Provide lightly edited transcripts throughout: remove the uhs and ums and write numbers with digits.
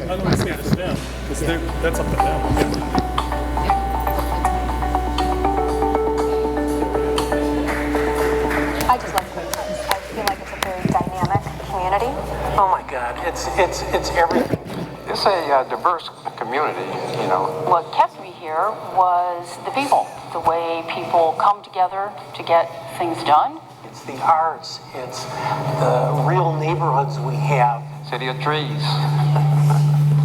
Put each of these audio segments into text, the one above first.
Okay. I don't want to speak for them, because that's up to them. I just like it. I feel like it's a very dynamic community. Oh my God, it's everything. It's a diverse community, you know. What kept me here was the people, the way people come together to get things done. It's the arts, it's the real neighborhoods we have. City of trees.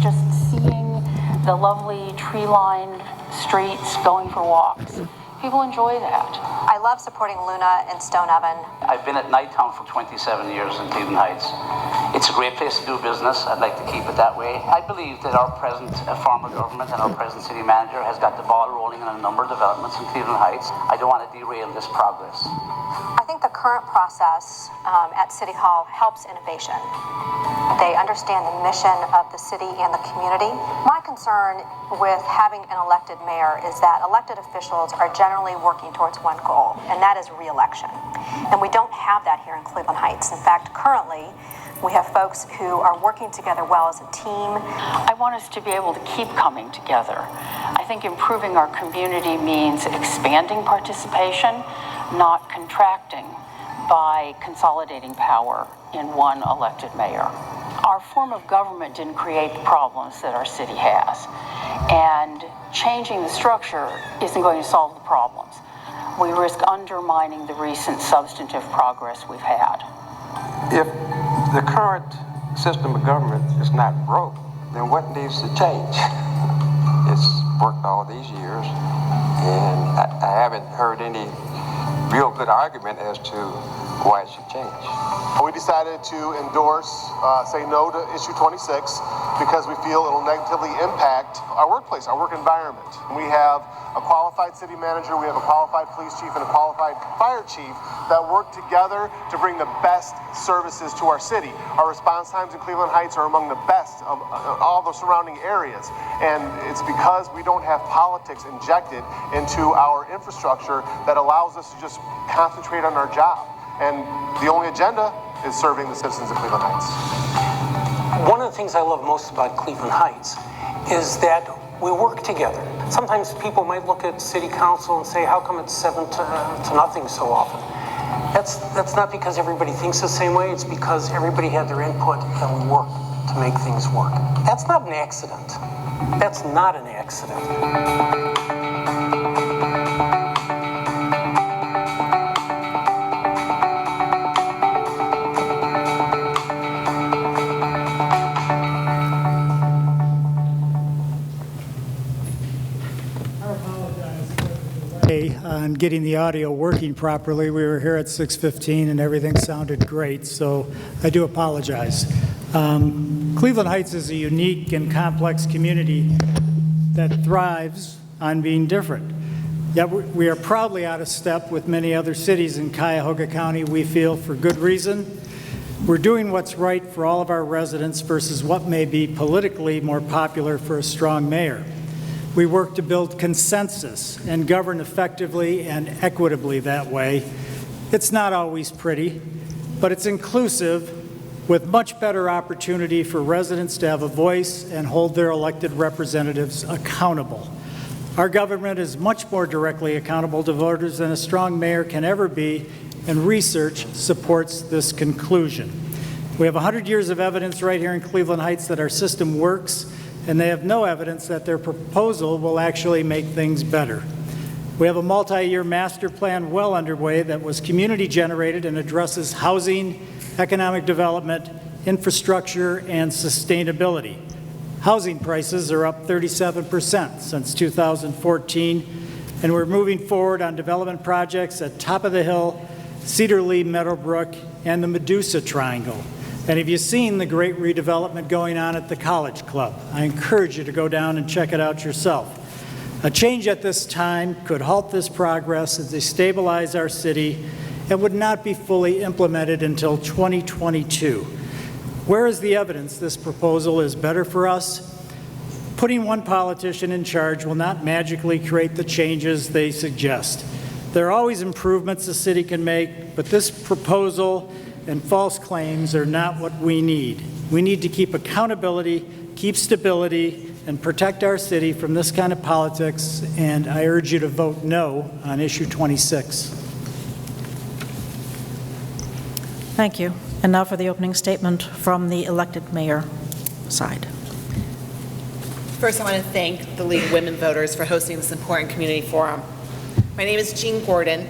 Just seeing the lovely tree-lined streets, going for walks. People enjoy that. I love supporting Luna and Stone Oven. I've been at Nighttown for 27 years in Cleveland Heights. It's a great place to do business. I'd like to keep it that way. I believe that our present form of government and our present city manager has got the ball rolling in a number of developments in Cleveland Heights. I don't want to derail this progress. I think the current process at City Hall helps innovation. They understand the mission of the city and the community. My concern with having an elected mayor is that elected officials are generally working towards one goal, and that is re-election. And we don't have that here in Cleveland Heights. In fact, currently, we have folks who are working together well as a team. I want us to be able to keep coming together. I think improving our community means expanding participation, not contracting by consolidating power in one elected mayor. Our form of government didn't create the problems that our city has, and changing the structure isn't going to solve the problems. We risk undermining the recent substantive progress we've had. If the current system of government is not broke, then what needs to change? It's worked all these years, and I haven't heard any real good argument as to why it should change. We decided to endorse, say no to issue 26 because we feel it'll negatively impact our workplace, our work environment. We have a qualified city manager, we have a qualified police chief, and a qualified fire chief that work together to bring the best services to our city. Our response times in Cleveland Heights are among the best of all the surrounding areas. And it's because we don't have politics injected into our infrastructure that allows us to just concentrate on our job. And the only agenda is serving the citizens of Cleveland Heights. One of the things I love most about Cleveland Heights is that we work together. Sometimes people might look at city council and say, how come it's 7 to nothing so often? That's not because everybody thinks the same way, it's because everybody had their input and we work to make things work. That's not an accident. That's not an accident. On getting the audio working properly. We were here at 6:15 and everything sounded great, so I do apologize. Cleveland Heights is a unique and complex community that thrives on being different. Yet we are proudly out of step with many other cities in Cuyahoga County, we feel, for good reason. We're doing what's right for all of our residents versus what may be politically more popular for a strong mayor. We work to build consensus and govern effectively and equitably that way. It's not always pretty, but it's inclusive with much better opportunity for residents to have a voice and hold their elected representatives accountable. Our government is much more directly accountable to voters than a strong mayor can ever be, and research supports this conclusion. We have 100 years of evidence right here in Cleveland Heights that our system works, and they have no evidence that their proposal will actually make things better. We have a multi-year master plan well underway that was community-generated and addresses housing, economic development, infrastructure, and sustainability. Housing prices are up 37% since 2014, and we're moving forward on development projects at Top of the Hill, Cedar Lee, Meadowbrook, and the Medusa Triangle. And have you seen the great redevelopment going on at the College Club? I encourage you to go down and check it out yourself. A change at this time could halt this progress as they stabilize our city and would not be fully implemented until 2022. Where is the evidence this proposal is better for us? Putting one politician in charge will not magically create the changes they suggest. There are always improvements the city can make, but this proposal and false claims are not what we need. We need to keep accountability, keep stability, and protect our city from this kind of politics, and I urge you to vote no on issue 26. Thank you. And now for the opening statement from the elected mayor side. First, I want to thank the League of Women Voters for hosting this important community forum. My name is Jean Gordon.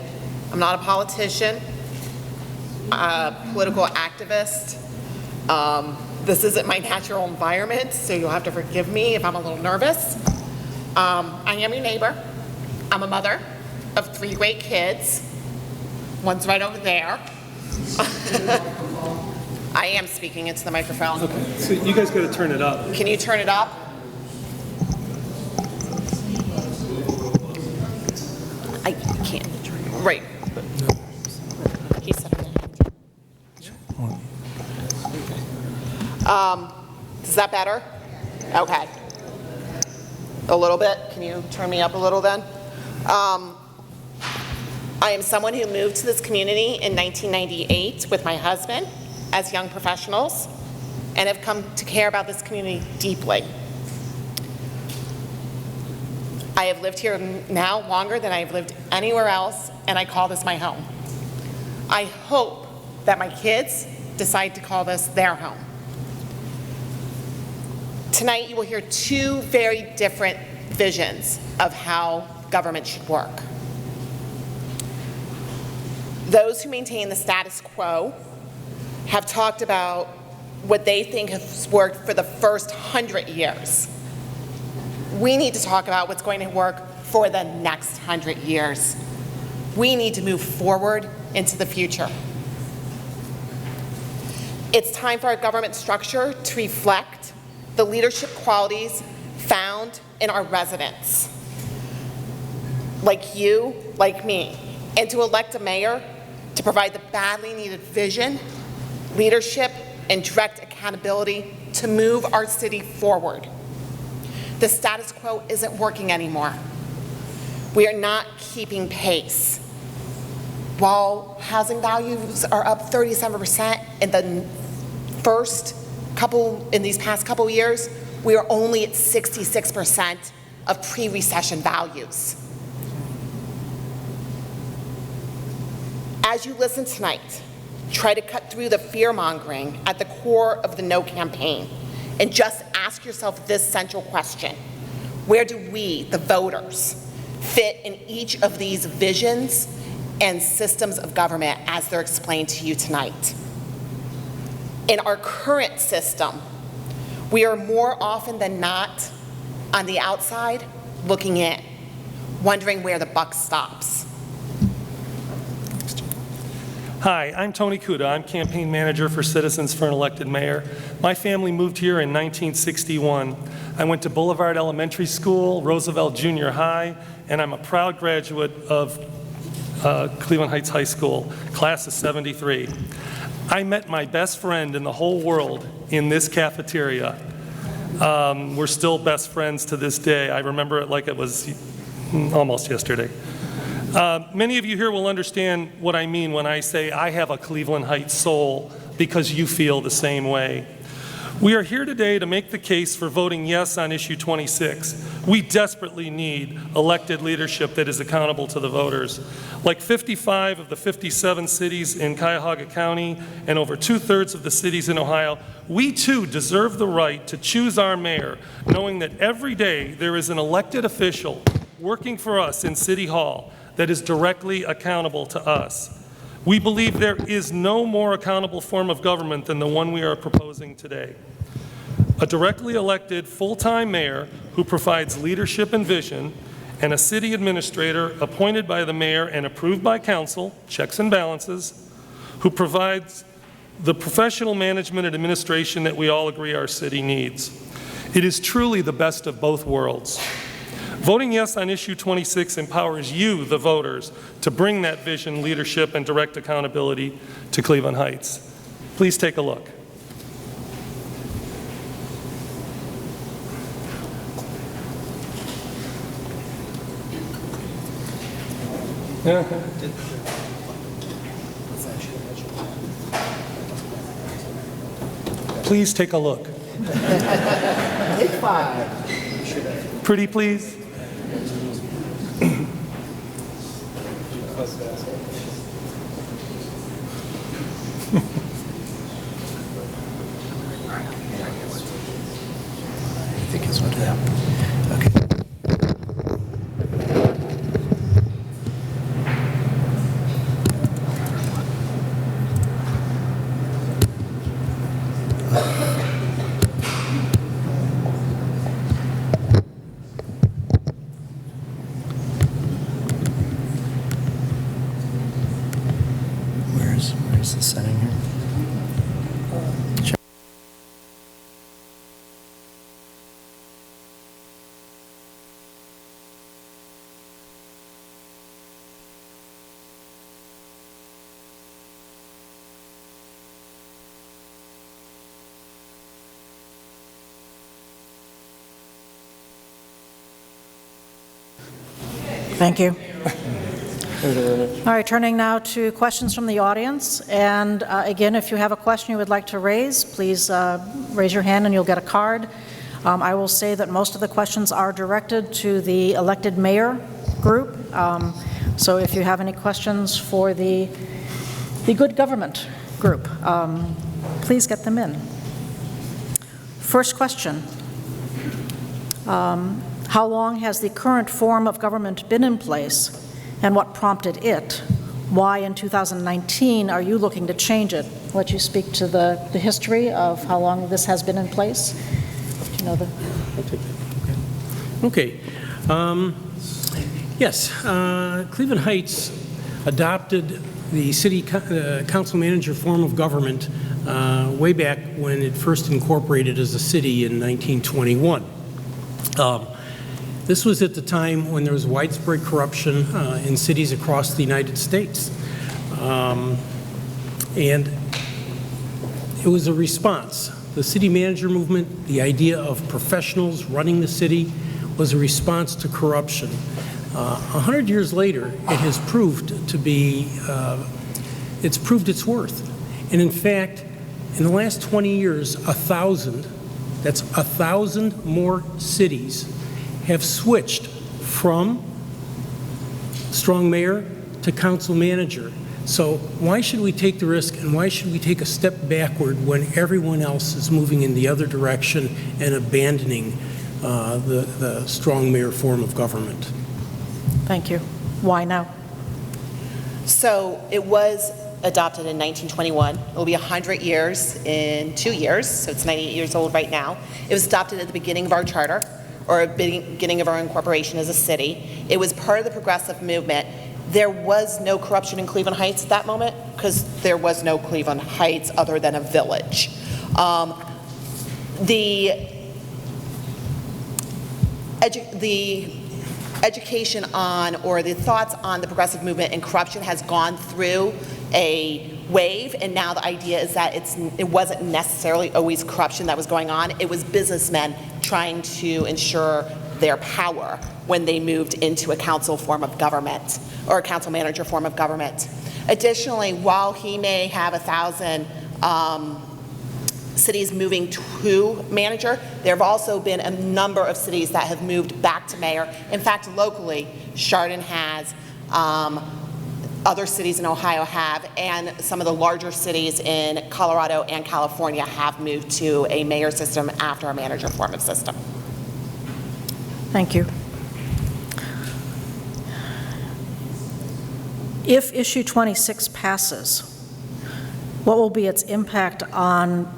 I'm not a politician, a political activist. This isn't my natural environment, so you'll have to forgive me if I'm a little nervous. I am your neighbor. I'm a mother of 3 great kids. One's right over there. I am speaking into the microphone. Okay, so you guys got to turn it up. Can you turn it up? I can't. Right. He said is that better? Okay. A little bit? Can you turn me up a little then? I am someone who moved to this community in 1998 with my husband as young professionals and have come to care about this community deeply. I have lived here now longer than I have lived anywhere else, and I call this my home. I hope that my kids decide to call this their home. Tonight, you will hear 2 very different visions of how government should work. Those who maintain the status quo have talked about what they think has worked for the first 100 years. We need to talk about what's going to work for the next 100 years. We need to move forward into the future. It's time for our government structure to reflect the leadership qualities found in our residents, like you, like me, and to elect a mayor to provide the badly needed vision, leadership, and direct accountability to move our city forward. The status quo isn't working anymore. We are not keeping pace. While housing values are up 37% in these past couple years, we are only at 66% of pre-recession values. As you listen tonight, try to cut through the fear-mongering at the core of the No campaign and just ask yourself this central question: where do we, the voters, fit in each of these visions and systems of government as they're explained to you tonight? In our current system, we are more often than not on the outside looking in, wondering where the buck stops. Hi, I'm Tony Kuda. I'm campaign manager for Citizens for an Elected Mayor. My family moved here in 1961. I went to Boulevard Elementary School, Roosevelt Junior High, and I'm a proud graduate of Cleveland Heights High School, class of '73. I met my best friend in the whole world in this cafeteria. We're still best friends to this day. I remember it like it was almost yesterday. Many of you here will understand what I mean when I say I have a Cleveland Heights soul, because you feel the same way. We are here today to make the case for voting yes on issue 26. We desperately need elected leadership that is accountable to the voters. Like 55 of the 57 cities in Cuyahoga County and over 2/3 of the cities in Ohio, we too deserve the right to choose our mayor, knowing that every day there is an elected official working for us in City Hall that is directly accountable to us. We believe there is no more accountable form of government than the one we are proposing today. A directly elected full-time mayor who provides leadership and vision, and a city administrator appointed by the mayor and approved by council, checks and balances, who provides the professional management and administration that we all agree our city needs. It is truly the best of both worlds. Voting yes on issue 26 empowers you, the voters, to bring that vision, leadership, and direct accountability to Cleveland Heights. Please take a look. Please take a look. Take 5. Pretty please? I think it's what happened. Okay. Where's the setting here? Thank you. All right, turning now to questions from the audience. And again, if you have a question you would like to raise, please raise your hand and you'll get a card. I will say that most of the questions are directed to the elected mayor group. So if you have any questions for the good government group, please get them in. First question. How long has the current form of government been in place, and what prompted it? Why in 2019 are you looking to change it? I'll let you speak to the history of how long this has been in place. Do you know the? I'll take that. Okay. Yes, Cleveland Heights adopted the city council manager form of government way back when it first incorporated as a city in 1921. This was at the time when there was widespread corruption in cities across the United States. And it was a response. The city manager movement, the idea of professionals running the city, was a response to corruption. 100 years later, it has proved to be, it's proved its worth. And in fact, in the last 20 years, 1,000, that's 1,000 more cities have switched from strong mayor to council manager. So why should we take the risk, and why should we take a step backward when everyone else is moving in the other direction and abandoning the strong mayor form of government? Thank you. Why now? So it was adopted in 1921. It will be 100 years in 2 years, so it's 98 years old right now. It was adopted at the beginning of our charter, or beginning of our incorporation as a city. It was part of the progressive movement. There was no corruption in Cleveland Heights at that moment because there was no Cleveland Heights other than a village. The education on, or the thoughts on the progressive movement and corruption has gone through a wave, and now the idea is that it wasn't necessarily always corruption that was going on. It was businessmen trying to ensure their power when they moved into a council form of government, or a council manager form of government. Additionally, while he may have 1,000 cities moving to manager, there have also been a number of cities that have moved back to mayor. In fact, locally, Chardon has, other cities in Ohio have, and some of the larger cities in Colorado and California have moved to a mayor system after a manager form of system. Thank you. If issue 26 passes, what will be its impact on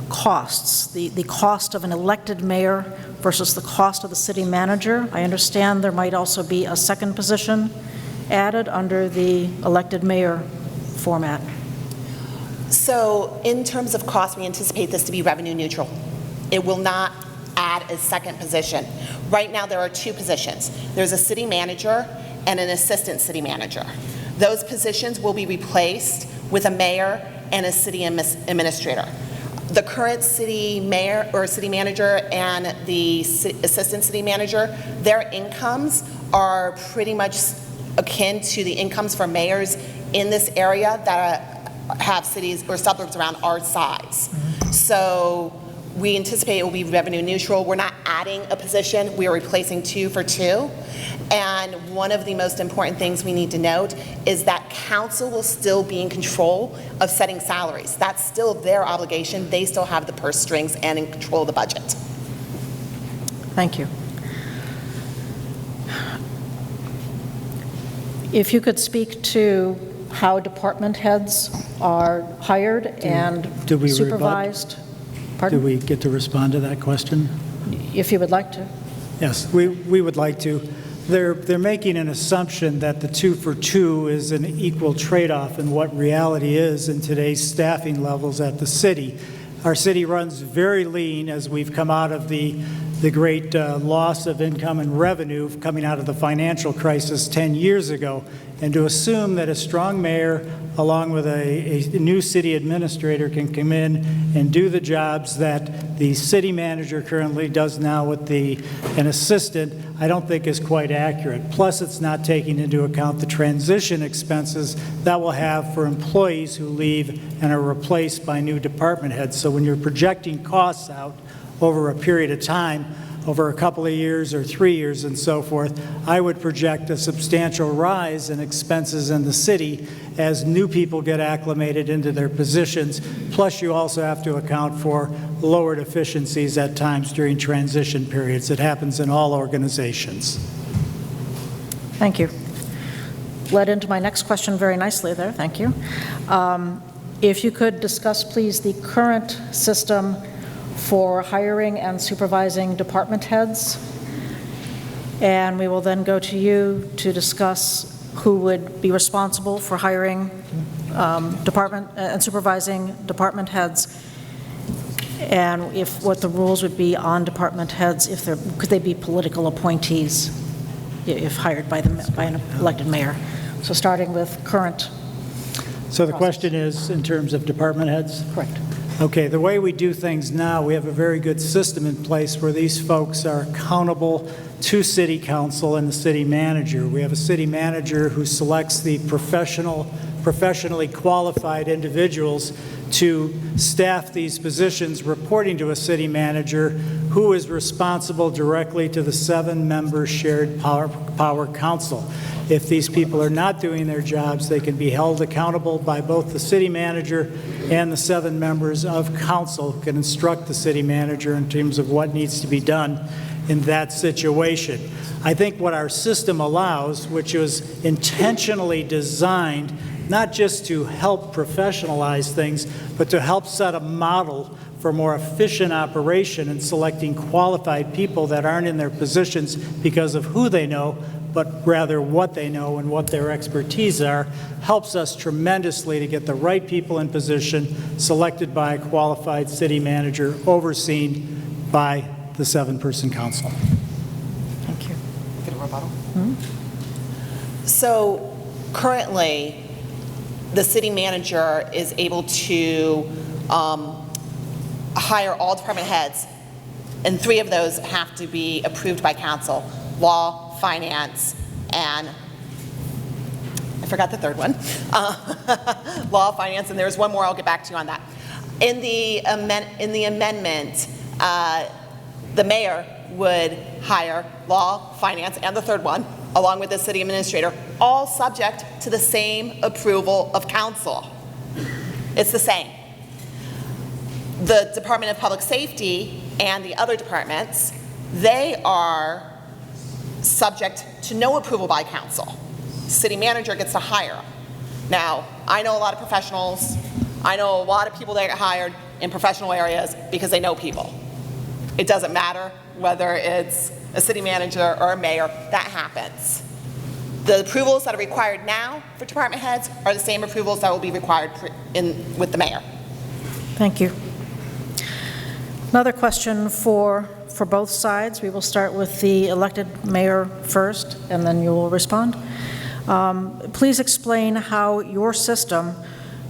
costs, the cost of an elected mayor versus the cost of the city manager? I understand there might also be a second position added under the elected mayor format. So in terms of cost, we anticipate this to be revenue neutral. It will not add a second position. Right now there are 2 positions. There's a city manager and an assistant city manager. Those positions will be replaced with a mayor and a city administrator. The current city mayor or city manager and the assistant city manager, their incomes are pretty much akin to the incomes for mayors in this area that have cities or suburbs around our size. So we anticipate it will be revenue neutral. We're not adding a position, we are replacing 2 for 2. And one of the most important things we need to note is that council will still be in control of setting salaries. That's still their obligation. They still have the purse strings and in control of the budget. Thank you. If you could speak to how department heads are hired and do we supervised. Do we get to respond to that question? If you would like to. Yes, we would like to. They're making an assumption that the 2 for 2 is an equal trade-off in what reality is in today's staffing levels at the city. Our city runs very lean as we've come out of the great loss of income and revenue coming out of the financial crisis 10 years ago. And to assume that a strong mayor, along with a new city administrator, can come in and do the jobs that the city manager currently does now with an assistant, I don't think is quite accurate. Plus, it's not taking into account the transition expenses that we'll have for employees who leave and are replaced by new department heads. So when you're projecting costs out over a period of time, over a couple of years or 3 years and so forth, I would project a substantial rise in expenses in the city as new people get acclimated into their positions. Plus, you also have to account for lowered efficiencies at times during transition periods. It happens in all organizations. Thank you. Led into my next question very nicely there. Thank you. If you could discuss, please, the current system for hiring and supervising department heads. And we will then go to you to discuss who would be responsible for hiring department and supervising department heads, and what the rules would be on department heads, could they be political appointees if hired by an elected mayor. So starting with current. So the question is in terms of department heads? Correct. Okay, the way we do things now, we have a very good system in place where these folks are accountable to City Council and the city manager. We have a city manager who selects the professionally qualified individuals to staff these positions, reporting to a city manager who is responsible directly to the 7-member shared power council. If these people are not doing their jobs, they can be held accountable by both the city manager and the 7 members of council can instruct the city manager in terms of what needs to be done in that situation. I think what our system allows, which was intentionally designed not just to help professionalize things, but to help set a model for more efficient operation in selecting qualified people that aren't in their positions because of who they know, but rather what they know and what their expertise are, helps us tremendously to get the right people in position, selected by a qualified city manager, overseen by the 7-person council. Thank you. Get a rebuttal? So currently, the city manager is able to hire all department heads, and 3 of those have to be approved by council: law, finance, and I forgot the third one. Law, finance, and there's one more. I'll get back to you on that. In the amendment, the mayor would hire law, finance, and the third one, along with the city administrator, all subject to the same approval of council. It's the same. The Department of Public Safety and the other departments, they are subject to no approval by council. City manager gets to hire them. Now, I know a lot of professionals. I know a lot of people that get hired in professional areas because they know people. It doesn't matter whether it's a city manager or a mayor, that happens. The approvals that are required now for department heads are the same approvals that will be required with the mayor. Thank you. Another question for both sides. We will start with the elected mayor first, and then you will respond. Please explain how your system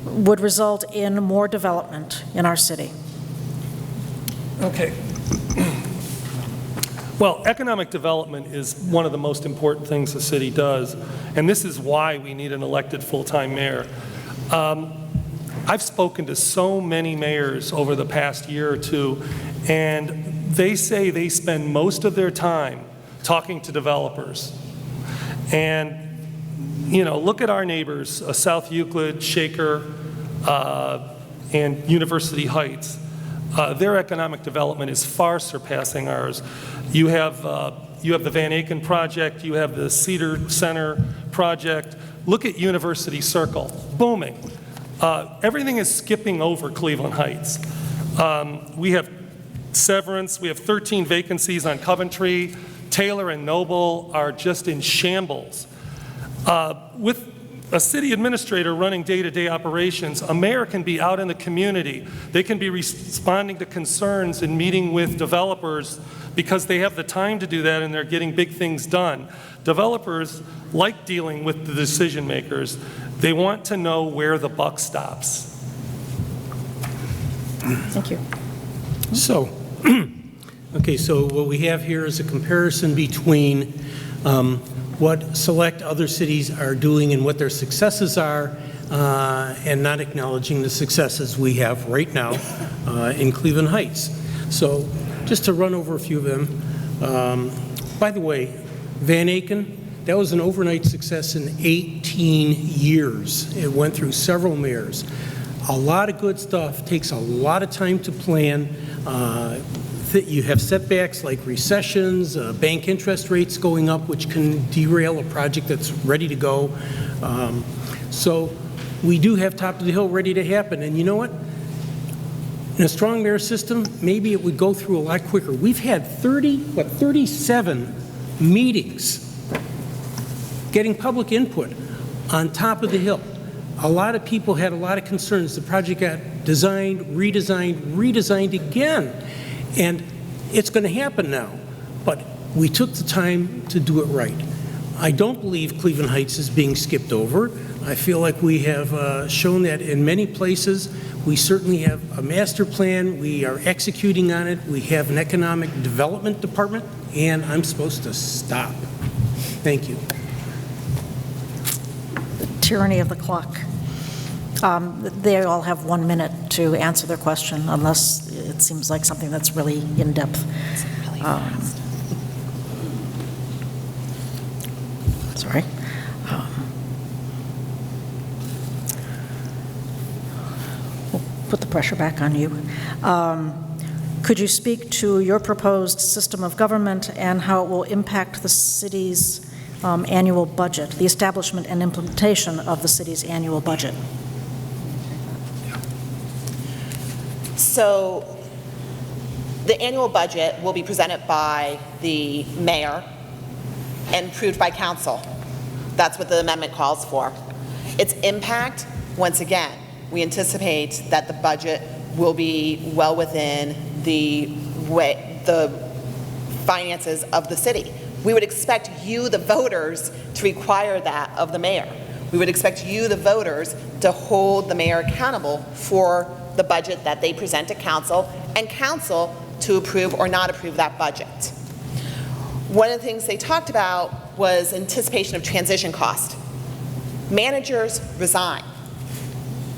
would result in more development in our city. Okay. Well, economic development is one of the most important things the city does, and this is why we need an elected full-time mayor. I've spoken to so many mayors over the past year or two, and they say they spend most of their time talking to developers. And, you know, look at our neighbors, South Euclid, Shaker, and University Heights. Their economic development is far surpassing ours. You have the Van Aken project, you have the Cedar Center project. Look at University Circle, booming. Everything is skipping over Cleveland Heights. We have Severance, we have 13 vacancies on Coventry. Taylor and Noble are just in shambles. With a city administrator running day-to-day operations, a mayor can be out in the community. They can be responding to concerns and meeting with developers because they have the time to do that and they're getting big things done. Developers like dealing with the decision makers. They want to know where the buck stops. Thank you. So, okay, so what we have here is a comparison between what select other cities are doing and what their successes are, and not acknowledging the successes we have right now in Cleveland Heights. So just to run over a few of them, by the way, Van Aken, that was an overnight success in 18 years. It went through several mayors. A lot of good stuff, takes a lot of time to plan. You have setbacks like recessions, bank interest rates going up, which can derail a project that's ready to go. So we do have top of the hill ready to happen. And you know what? In a strong mayor system, maybe it would go through a lot quicker. We've had 37 meetings getting public input on top of the hill. A lot of people had a lot of concerns. The project got designed, redesigned again. And it's going to happen now. But we took the time to do it right. I don't believe Cleveland Heights is being skipped over. I feel like we have shown that in many places. We certainly have a master plan. We are executing on it. We have an economic development department. And I'm supposed to stop. Thank you. The tyranny of the clock. They all have 1 minute to answer their question, unless it seems like something that's really in-depth. Sorry. We'll put the pressure back on you. Could you speak to your proposed system of government and how it will impact the city's annual budget, the establishment and implementation of the city's annual budget? So the annual budget will be presented by the mayor and approved by council. That's what the amendment calls for. Its impact, once again, we anticipate that the budget will be well within the finances of the city. We would expect you, the voters, to require that of the mayor. We would expect you, the voters, to hold the mayor accountable for the budget that they present to council, and council to approve or not approve that budget. One of the things they talked about was anticipation of transition cost. Managers resign.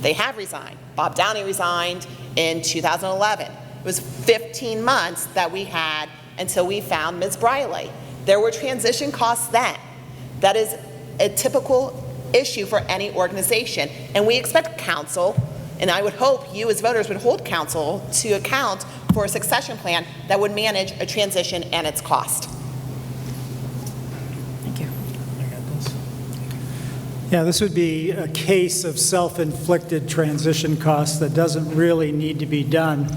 They have resigned. Bob Downey resigned in 2011. It was 15 months that we had until we found Ms. Briley. There were transition costs then. That is a typical issue for any organization, and we expect council, and I would hope you as voters would hold council to account for a succession plan that would manage a transition and its cost. Thank you. Yeah, this would be a case of self-inflicted transition costs that doesn't really need to be done.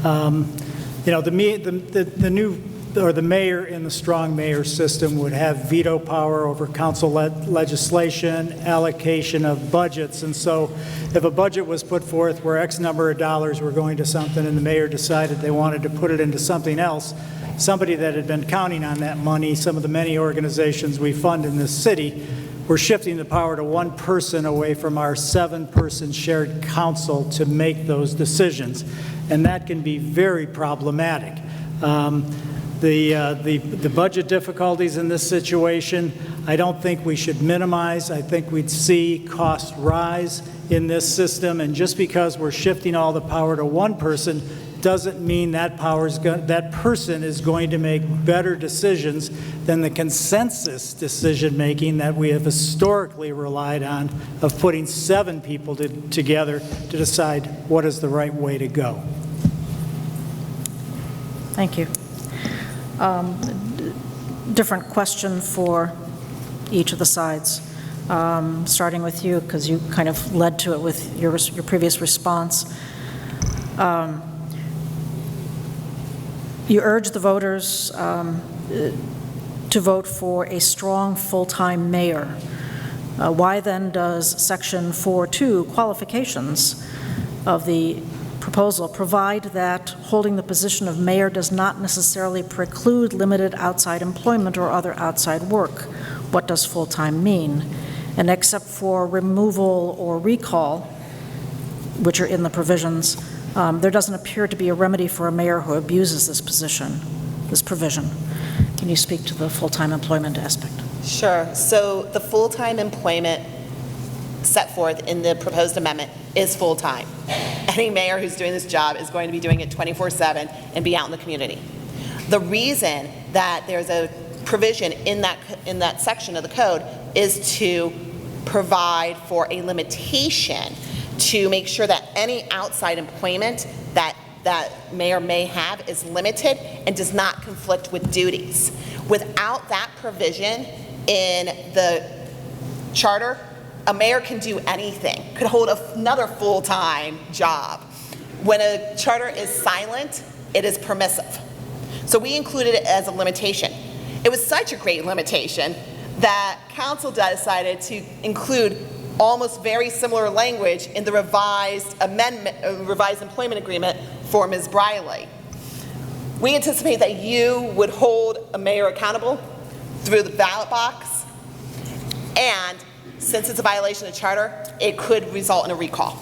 You know, the new, or the mayor in the strong mayor system would have veto power over council legislation, allocation of budgets. And so if a budget was put forth where X number of dollars were going to something and the mayor decided they wanted to put it into something else, somebody that had been counting on that money, some of the many organizations we fund in this city, we're shifting the power to one person away from our 7-person shared council to make those decisions. And that can be very problematic. The budget difficulties in this situation, I don't think we should minimize. I think we'd see costs rise in this system, and just because we're shifting all the power to one person doesn't mean that person is going to make better decisions than the consensus decision-making that we have historically relied on, of putting 7 people together to decide what is the right way to go. Thank you. Different question for each of the sides. Starting with you, because you kind of led to it with your previous response. You urge the voters to vote for a strong full-time mayor. Why then does Section 4.2 qualifications of the proposal provide that holding the position of mayor does not necessarily preclude limited outside employment or other outside work? What does full-time mean? And except for removal or recall, which are in the provisions, there doesn't appear to be a remedy for a mayor who abuses this provision. Can you speak to the full-time employment aspect? Sure. So the full-time employment set forth in the proposed amendment is full-time. Any mayor who's doing this job is going to be doing it 24/7 and be out in the community. The reason that there's a provision in that section of the code is to provide for a limitation to make sure that any outside employment that mayor may have is limited and does not conflict with duties. Without that provision in the charter, a mayor can do anything, could hold another full-time job. When a charter is silent, it is permissive. So we included it as a limitation. It was such a great limitation that council decided to include almost very similar language in the revised employment agreement for Ms. Briley. We anticipate that you would hold a mayor accountable through the ballot box, and since it's a violation of the charter, it could result in a recall.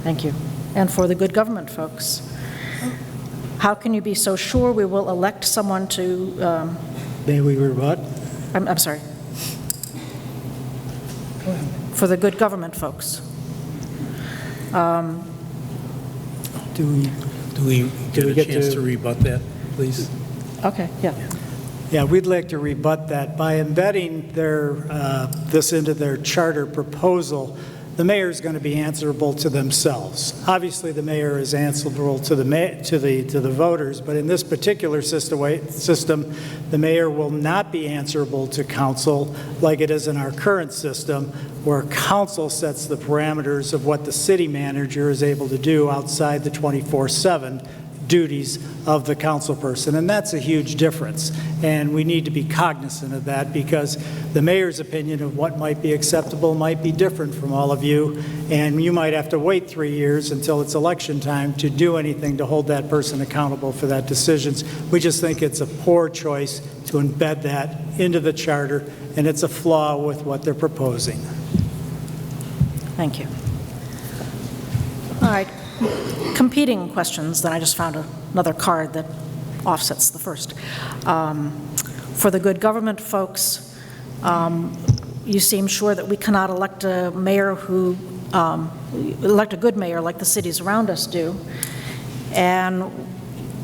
Thank you. And for the good government folks, how can you be so sure we will elect someone to... May we rebut? I'm sorry. For the good government folks. Do we get a chance to rebut that, please? Okay, yeah. Yeah, we'd like to rebut that. By embedding this into their charter proposal, the mayor is going to be answerable to themselves. Obviously, the mayor is answerable to the voters, but in this particular system, the mayor will not be answerable to council like it is in our current system, where council sets the parameters of what the city manager is able to do outside the 24/7 duties of the council person, and that's a huge difference. And we need to be cognizant of that, because the mayor's opinion of what might be acceptable might be different from all of you, and you might have to wait 3 years until it's election time to do anything to hold that person accountable for that decisions. We just think it's a poor choice to embed that into the charter, and it's a flaw with what they're proposing. Thank you. All right. Competing questions, then I just found another card that offsets the first. For the good government folks, you seem sure that we cannot elect a mayor elect a good mayor like the cities around us do. And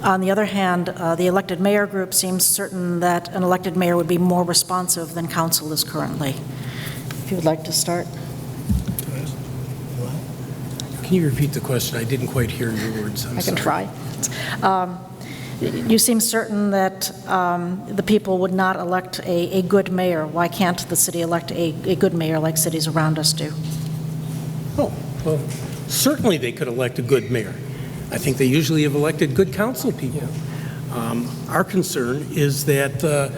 on the other hand, the elected mayor group seems certain that an elected mayor would be more responsive than council is currently. If you would like to start. Can you repeat the question? I didn't quite hear your words. I can try. You seem certain that the people would not elect a good mayor. Why can't the city elect a good mayor like cities around us do? Oh, well, certainly they could elect a good mayor. I think they usually have elected good council people. Our concern is that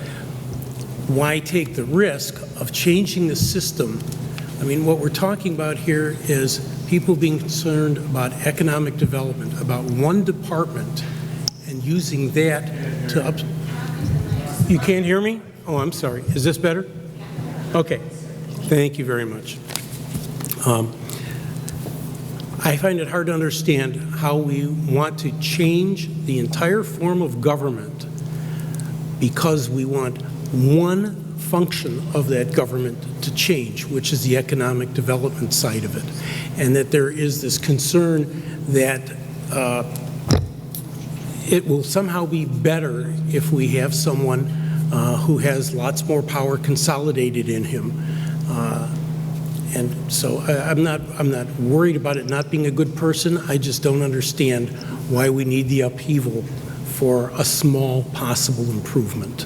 why take the risk of changing the system? I mean, what we're talking about here is people being concerned about economic development, about one department, and using that to up... You can't hear me? Oh, I'm sorry. Is this better? Okay. Thank you very much. I find it hard to understand how we want to change the entire form of government because we want one function of that government to change, which is the economic development side of it, and that there is this concern that it will somehow be better if we have someone who has lots more power consolidated in him. And so I'm not worried about it not being a good person. I just don't understand why we need the upheaval for a small possible improvement.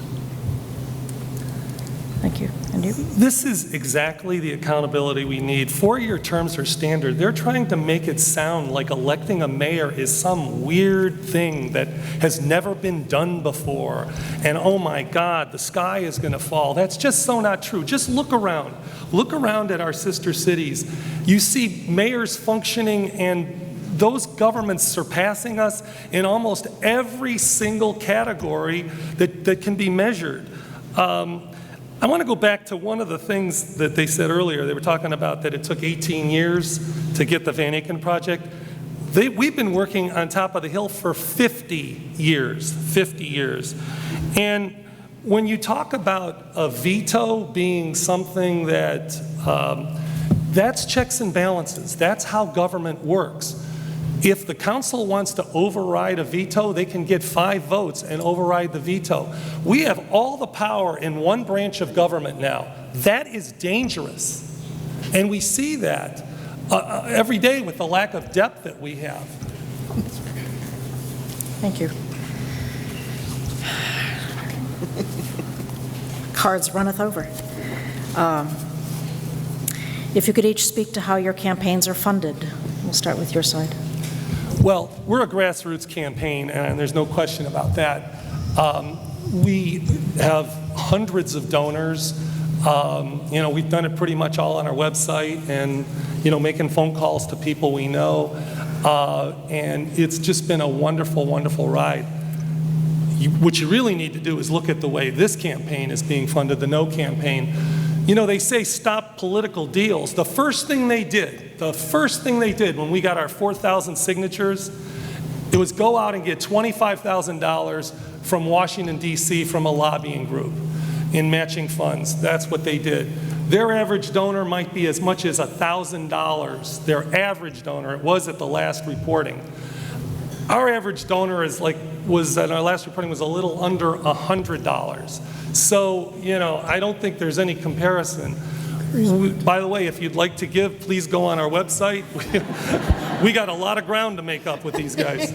Thank you. And you? This is exactly the accountability we need. 4-year terms are standard. They're trying to make it sound like electing a mayor is some weird thing that has never been done before. And oh my God, the sky is going to fall. That's just so not true. Just look around. Look around at our sister cities. You see mayors functioning and those governments surpassing us in almost every single category that can be measured. I want to go back to one of the things that they said earlier. They were talking about that it took 18 years to get the Van Aken project. We've been working on top of the hill for 50 years, 50 years. And when you talk about a veto being something that, that's checks and balances. That's how government works. If the council wants to override a veto, they can get 5 votes and override the veto. We have all the power in one branch of government now. That is dangerous. And we see that every day with the lack of depth that we have. Thank you. Cards runneth over. If you could each speak to how your campaigns are funded. We'll start with your side. Well, we're a grassroots campaign, and there's no question about that. We have hundreds of donors. We've done it pretty much all on our website and, making phone calls to people we know. And it's just been a wonderful, wonderful ride. What you really need to do is look at the way this campaign is being funded, the No campaign. They say stop political deals. The first thing they did when we got our 4,000 signatures, it was go out and get $25,000 from Washington, D.C. from a lobbying group in matching funds. That's what they did. Their average donor might be as much as $1,000. Their average donor, it was at the last reporting. Our average donor was at our last reporting was a little under $100. So, I don't think there's any comparison. By the way, if you'd like to give, please go on our website. We got a lot of ground to make up with these guys.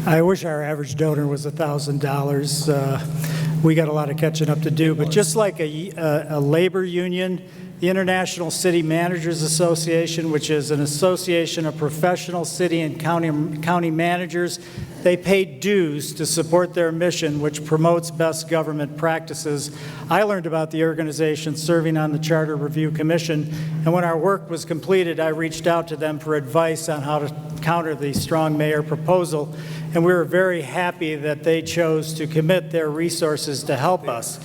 I wish our average donor was $1,000. We got a lot of catching up to do, but just like a labor union, the International City Managers Association, which is an association of professional city and county managers, they pay dues to support their mission, which promotes best government practices. I learned about the organization serving on the Charter Review Commission, and when our work was completed, I reached out to them for advice on how to counter the strong mayor proposal, and we were very happy that they chose to commit their resources to help us.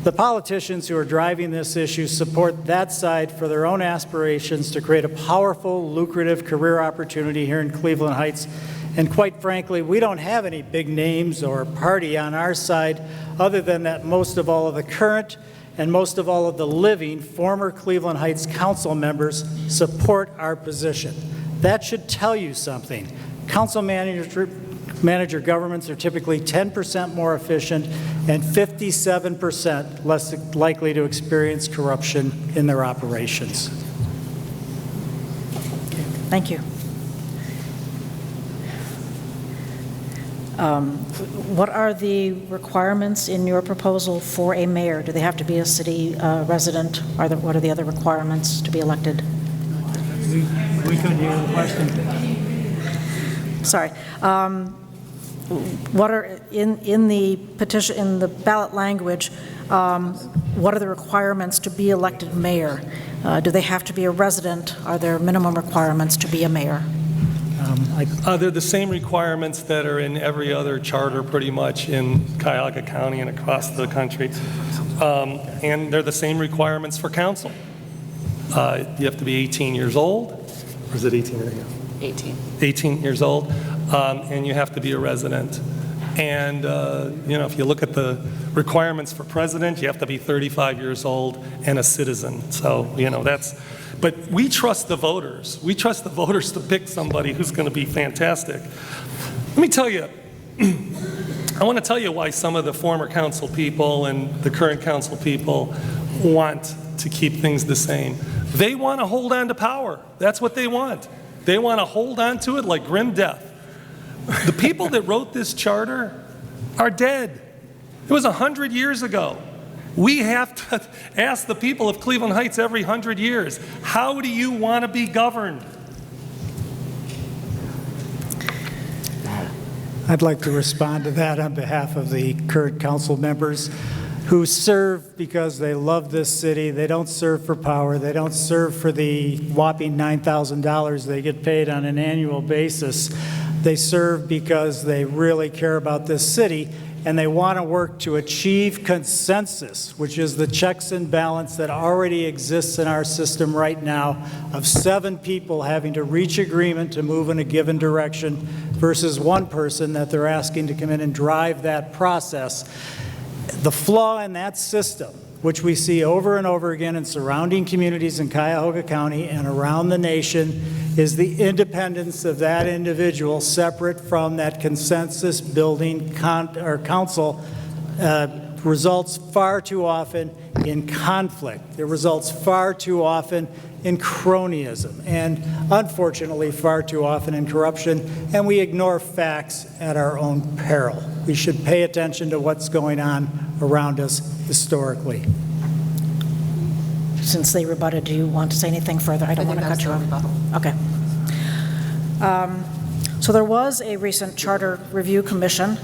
The politicians who are driving this issue support that side for their own aspirations to create a powerful, lucrative career opportunity here in Cleveland Heights. And quite frankly, we don't have any big names or party on our side other than that most of all of the current and most of all of the living former Cleveland Heights council members support our position. That should tell you something. Council manager governments are typically 10% more efficient and 57% less likely to experience corruption in their operations. Thank you. What are the requirements in your proposal for a mayor? Do they have to be a city resident? What are the other requirements to be elected? We couldn't hear the question. Sorry. What are in the petition, in the ballot language, what are the requirements to be elected mayor? Do they have to be a resident? Are there minimum requirements to be a mayor? They're the same requirements that are in every other charter pretty much in Cuyahoga County and across the country. And they're the same requirements for council. You have to be 18 years old. or is it 18 and a half? 18 years old, and you have to be a resident. And, if you look at the requirements for president, you have to be 35 years old and a citizen. So, but we trust the voters. We trust the voters to pick somebody who's going to be fantastic. Let me tell you, I want to tell you why some of the former council people and the current council people want to keep things the same. They want to hold on to power. That's what they want. They want to hold on to it like grim death. The people that wrote this charter are dead. It was 100 years ago. We have to ask the people of Cleveland Heights every 100 years, how do you want to be governed? I'd like to respond to that on behalf of the current council members who serve because they love this city. They don't serve for power. They don't serve for the whopping $9,000 they get paid on an annual basis. They serve because they really care about this city, and they want to work to achieve consensus, which is the checks and balance that already exists in our system right now of 7 people having to reach agreement to move in a given direction versus 1 person that they're asking to come in and drive that process. The flaw in that system, which we see over and over again in surrounding communities in Cuyahoga County and around the nation, is the independence of that individual separate from that consensus building council results far too often in conflict. It results far too often in cronyism and unfortunately far too often in corruption, and we ignore facts at our own peril. We should pay attention to what's going on around us historically. Since they rebutted, do you want to say anything further? I don't want to cut you off. Okay. So there was a recent Charter Review Commission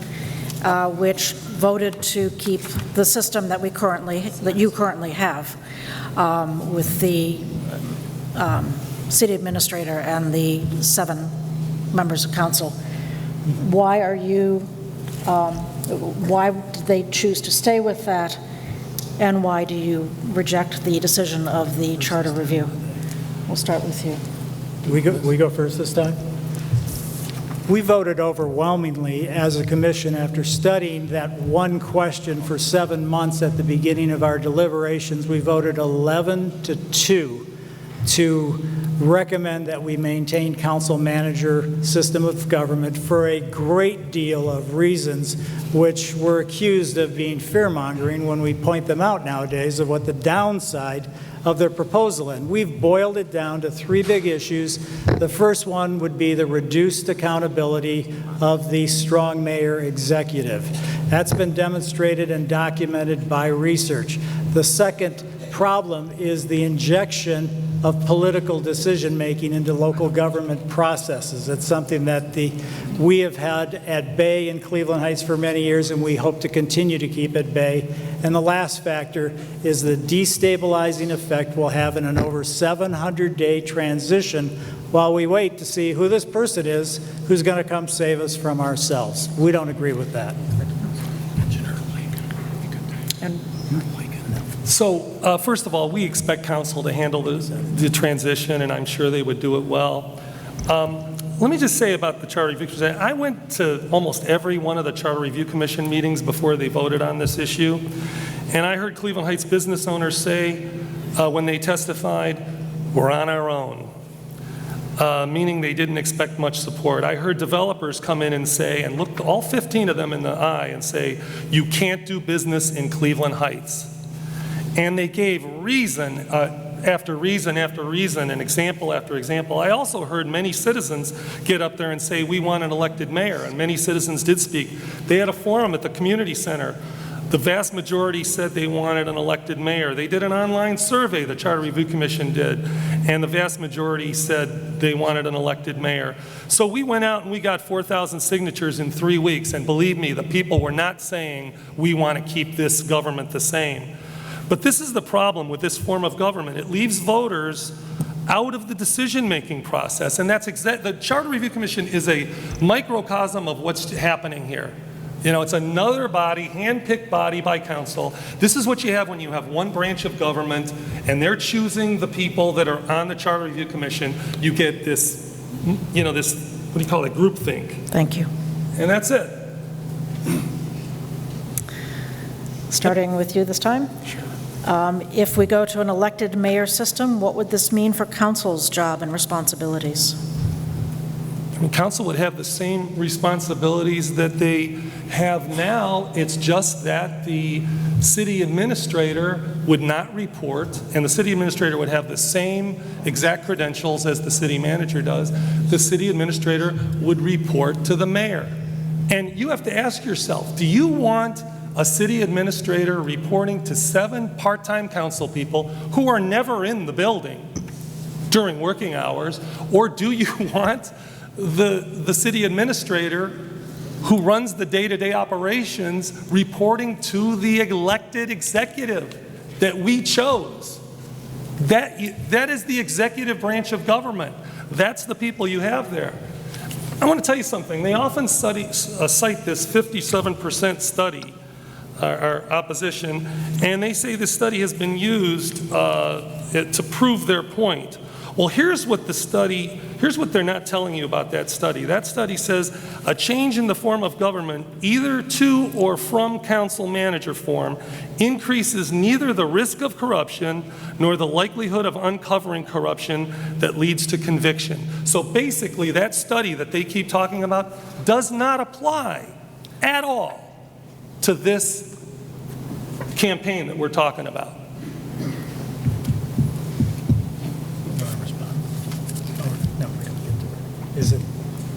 which voted to keep the system that you currently have with the city administrator and the 7 members of council. Why did they choose to stay with that, and why do you reject the decision of the Charter Review? We'll start with you. We go first this time? We voted overwhelmingly as a commission after studying that one question for 7 months at the beginning of our deliberations. We voted 11-2 to recommend that we maintain council manager system of government for a great deal of reasons which we're accused of being fear-mongering when we point them out nowadays of what the downside of their proposal is. We've boiled it down to 3 big issues. The first one would be the reduced accountability of the strong mayor executive. That's been demonstrated and documented by research. The second problem is the injection of political decision-making into local government processes. It's something that we have had at bay in Cleveland Heights for many years, and we hope to continue to keep at bay. And the last factor is the destabilizing effect we'll have in an over 700-day transition while we wait to see who this person is who's going to come save us from ourselves. We don't agree with that. So, first of all, we expect council to handle the transition, and I'm sure they would do it well. Let me just say about the Charter Review Commission. I went to almost every one of the Charter Review Commission meetings before they voted on this issue, and I heard Cleveland Heights business owners say when they testified, we're on our own, meaning they didn't expect much support. I heard developers come in and say, and look all 15 of them in the eye and say, you can't do business in Cleveland Heights. And they gave reason after reason after reason and example after example. I also heard many citizens get up there and say, we want an elected mayor, and many citizens did speak. They had a forum at the community center. The vast majority said they wanted an elected mayor. They did an online survey, the Charter Review Commission did, and the vast majority said they wanted an elected mayor. So we went out and we got 4,000 signatures in 3 weeks, and believe me, the people were not saying, we want to keep this government the same. But this is the problem with this form of government. It leaves voters out of the decision-making process, and that's the Charter Review Commission is a microcosm of what's happening here. You know, it's another body, hand-picked body by council. This is what you have when you have one branch of government and they're choosing the people that are on the Charter Review Commission. You get this, you know, this, what do you call it, groupthink. Thank you. And that's it. Starting with you this time. If we go to an elected mayor system, what would this mean for council's job and responsibilities? I mean, council would have the same responsibilities that they have now. It's just that the city administrator would not report, and the city administrator would have the same exact credentials as the city manager does. The city administrator would report to the mayor. And you have to ask yourself, do you want a city administrator reporting to 7 part-time council people who are never in the building during working hours, or do you want the city administrator who runs the day-to-day operations reporting to the elected executive that we chose? That is the executive branch of government. That's the people you have there. I want to tell you something. They often cite this 57% study, our opposition, and they say this study has been used to prove their point. Well, here's what they're not telling you about that study. That study says a change in the form of government, either to or from council manager form, increases neither the risk of corruption nor the likelihood of uncovering corruption that leads to conviction. So basically, that study that they keep talking about does not apply at all to this campaign that we're talking about.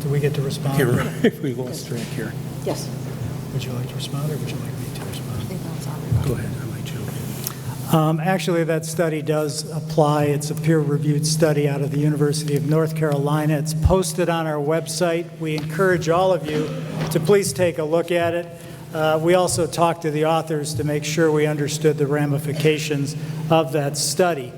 Do we get to respond? Here, we lost track here. Yes. Would you like to respond, or would you like me to respond? Go ahead, I might you. Actually, that study does apply. It's a peer-reviewed study out of the University of North Carolina. It's posted on our website. We encourage all of you to please take a look at it. We also talked to the authors to make sure we understood the ramifications of that study.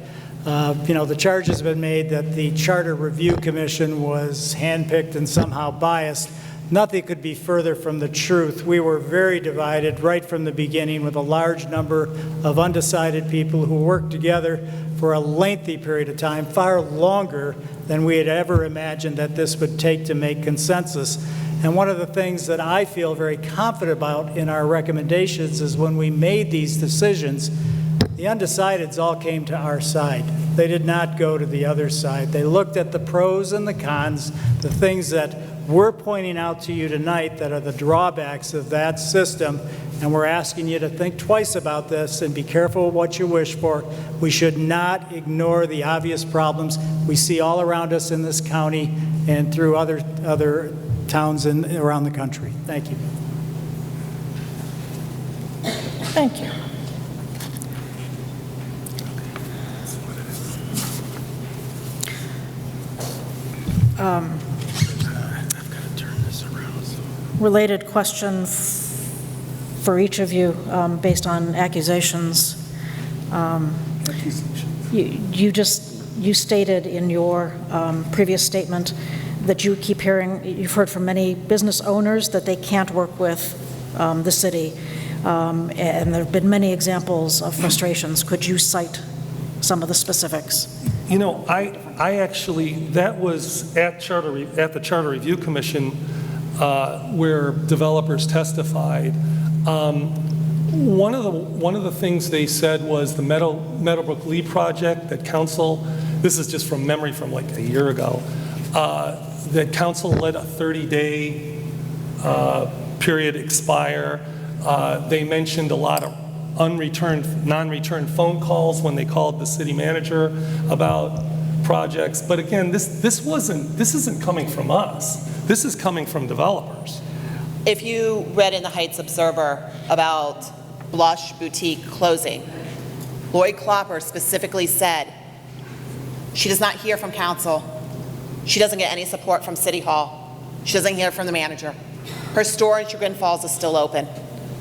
You know, the charge has been made that the Charter Review Commission was handpicked and somehow biased. Nothing could be further from the truth. We were very divided right from the beginning, with a large number of undecided people who worked together for a lengthy period of time, far longer than we had ever imagined that this would take to make consensus. And one of the things that I feel very confident about in our recommendations is when we made these decisions, the undecideds all came to our side. They did not go to the other side. They looked at the pros and the cons, the things that we're pointing out to you tonight that are the drawbacks of that system, and we're asking you to think twice about this and be careful what you wish for. We should not ignore the obvious problems we see all around us in this county and through other towns around the country. Thank you. Thank you. I've got to turn this around. Related question for each of you, based on accusations. You stated in your previous statement that you've heard from many business owners that they can't work with the city, and there have been many examples of frustrations. Could you cite some of the specifics? You know, I actually, that was at the Charter Review Commission where developers testified. One of the things they said was the Meadowbrook Lee project that council, this is just from memory from like a year ago, that council let a 30-day period expire. They mentioned a lot of non-returned phone calls when they called the city manager about projects. But again, this isn't coming from us. This is coming from developers. If you read in the Heights Observer about Blush Boutique closing, Lloyd Klopper specifically said she does not hear from council. She doesn't get any support from City Hall. She doesn't hear from the manager. Her store in Chagrin Falls is still open.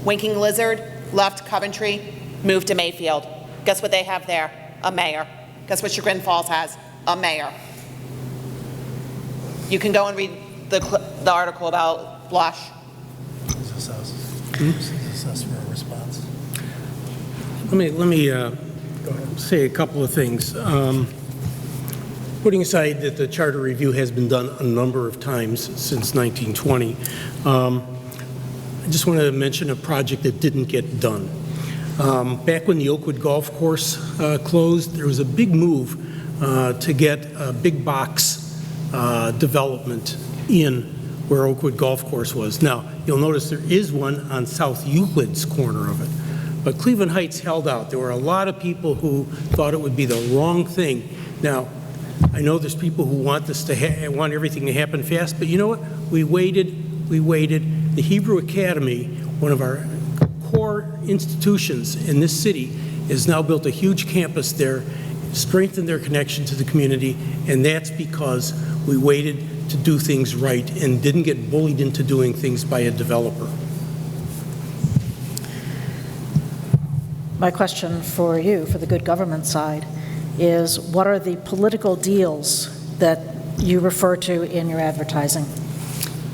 Winking Lizard left Coventry, moved to Mayfield. Guess what they have there? A mayor. Guess what Chagrin Falls has? A mayor. You can go and read the article about Blush. Assess for a response. Let me say a couple of things. Putting aside that the charter review has been done a number of times since 1920, I just wanted to mention a project that didn't get done. Back when the Oakwood Golf Course closed, there was a big move to get a big box development in where Oakwood Golf Course was. Now, you'll notice there is one on South Euclid's corner of it. But Cleveland Heights held out. There were a lot of people who thought it would be the wrong thing. Now, I know there's people who want this to want everything to happen fast, but you know what? We waited. The Hebrew Academy, one of our core institutions in this city, has now built a huge campus there, strengthened their connection to the community, and that's because we waited to do things right and didn't get bullied into doing things by a developer. My question for you, for the good government side, is what are the political deals that you refer to in your advertising?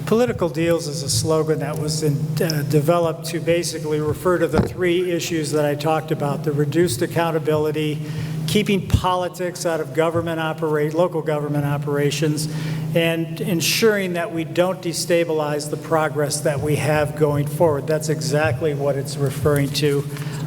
Political deals is a slogan that was developed to basically refer to the three issues that I talked about: the reduced accountability, keeping politics out of local government operations, and ensuring that we don't destabilize the progress that we have going forward. That's exactly what it's referring to.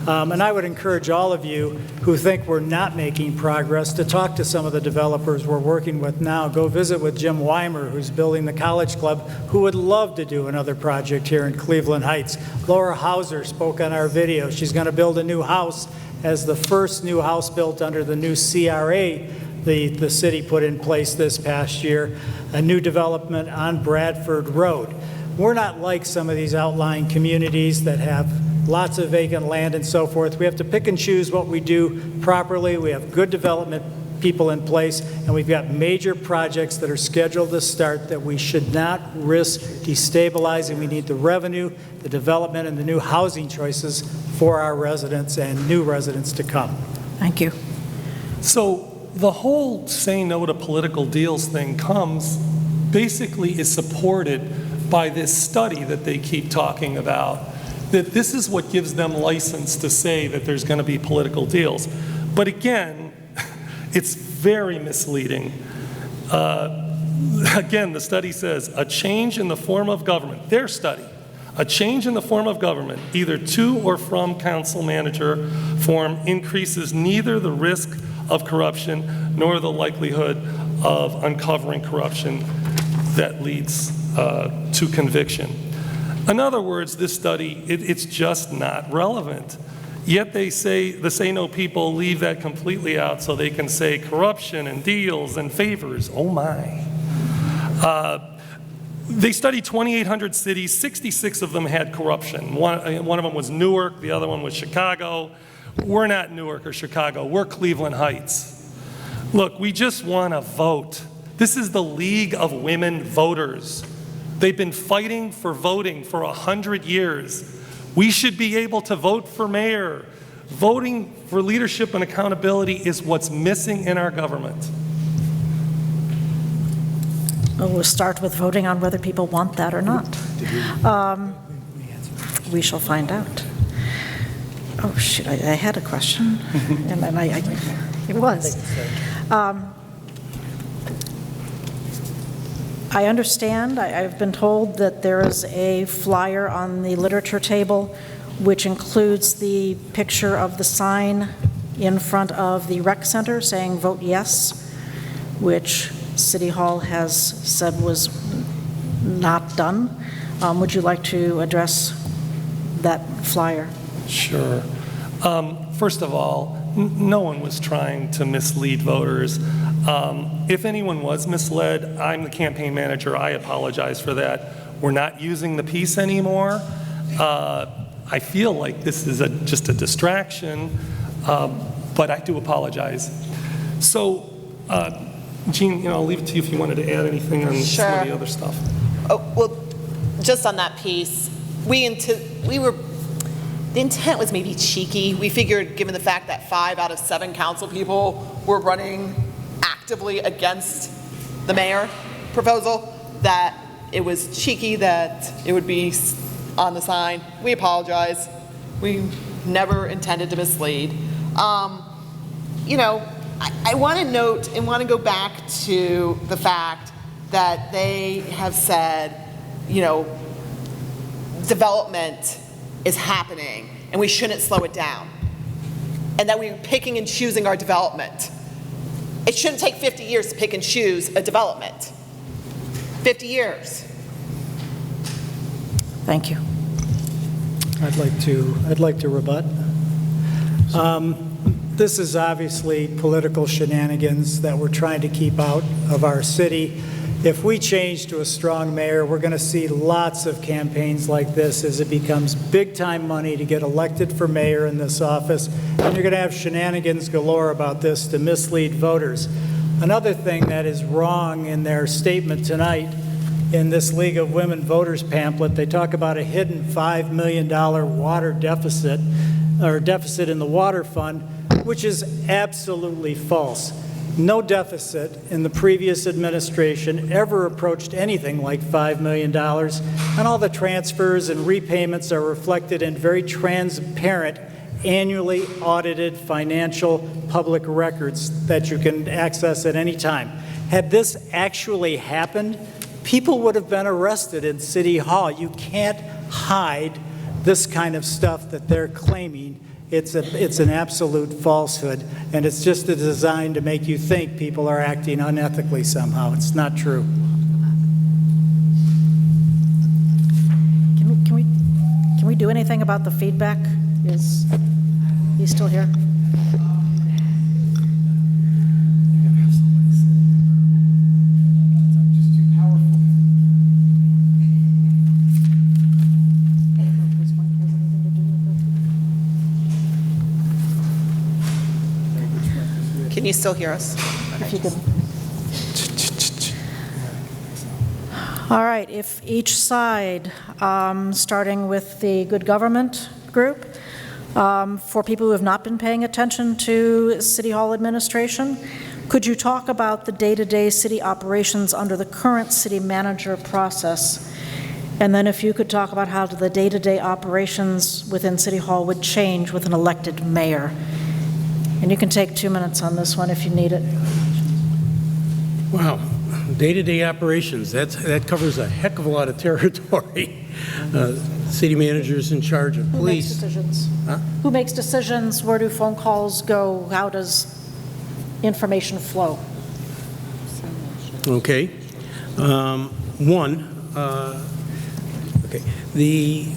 And I would encourage all of you who think we're not making progress to talk to some of the developers we're working with now. Go visit with Jim Weimer, who's building the College Club, who would love to do another project here in Cleveland Heights. Laura Hauser spoke on our video. She's going to build a new house as the first new house built under the new CRA the city put in place this past year, a new development on Bradford Road. We're not like some of these outlying communities that have lots of vacant land and so forth. We have to pick and choose what we do properly. We have good development people in place, and we've got major projects that are scheduled to start that we should not risk destabilizing. We need the revenue, the development, and the new housing choices for our residents and new residents to come. Thank you. So the whole say no to political deals thing basically is supported by this study that they keep talking about, that this is what gives them license to say that there's going to be political deals. But again, it's very misleading. Again, the study says a change in the form of government, their study, a change in the form of government, either to or from council manager form, increases neither the risk of corruption nor the likelihood of uncovering corruption that leads to conviction. In other words, this study, it's just not relevant. Yet they say, the say no people leave that completely out so they can say corruption and deals and favors. Oh my. They studied 2,800 cities, 66 of them had corruption. One of them was Newark, the other one was Chicago. We're not Newark or Chicago, we're Cleveland Heights. Look, we just want to vote. This is the League of Women Voters. They've been fighting for voting for 100 years. We should be able to vote for mayor. Voting for leadership and accountability is what's missing in our government. Well, we'll start with voting on whether people want that or not. We shall find out. Oh, shoot, I had a question, and then it was. I understand, I've been told that there is a flyer on the literature table which includes the picture of the sign in front of the rec center saying vote yes, which City Hall has said was not done. Would you like to address that flyer? Sure. First of all, no one was trying to mislead voters. If anyone was misled, I'm the campaign manager. I apologize for that. We're not using the piece anymore. I feel like this is just a distraction, but I do apologize. So, Jean, I'll leave it to you if you wanted to add anything on some of the other stuff. Oh, well, just on that piece, the intent was maybe cheeky. We figured, given the fact that 5 out of 7 council people were running actively against the mayor proposal, that it was cheeky, that it would be on the sign. We apologize. We never intended to mislead. You know, I want to note and want to go back to the fact that they have said, you know, development is happening and we shouldn't slow it down. And that we're picking and choosing our development. It shouldn't take 50 years to pick and choose a development. 50 years. Thank you. I'd like to rebut. This is obviously political shenanigans that we're trying to keep out of our city. If we change to a strong mayor, we're going to see lots of campaigns like this as it becomes big-time money to get elected for mayor in this office, and you're going to have shenanigans galore about this to mislead voters. Another thing that is wrong in their statement tonight in this League of Women Voters pamphlet, they talk about a hidden $5 million water deficit, or deficit in the water fund, which is absolutely false. No deficit in the previous administration ever approached anything like $5 million, and all the transfers and repayments are reflected in very transparent, annually audited financial public records that you can access at any time. Had this actually happened, people would have been arrested in City Hall. You can't hide this kind of stuff that they're claiming. It's an absolute falsehood, and it's just designed to make you think people are acting unethically somehow. It's not true. Can we do anything about the feedback? Is he still here? Can you still hear us? If you could. All right, if each side, starting with the good government group, for people who have not been paying attention to City Hall administration, could you talk about the day-to-day city operations under the current city manager process? And then if you could talk about how the day-to-day operations within City Hall would change with an elected mayor. And you can take 2 minutes on this one if you need it. Wow, day-to-day operations, that covers a heck of a lot of territory. City manager's in charge of police. Who makes decisions? Huh? Who makes decisions? Where do phone calls go? How does information flow? Okay. Okay. The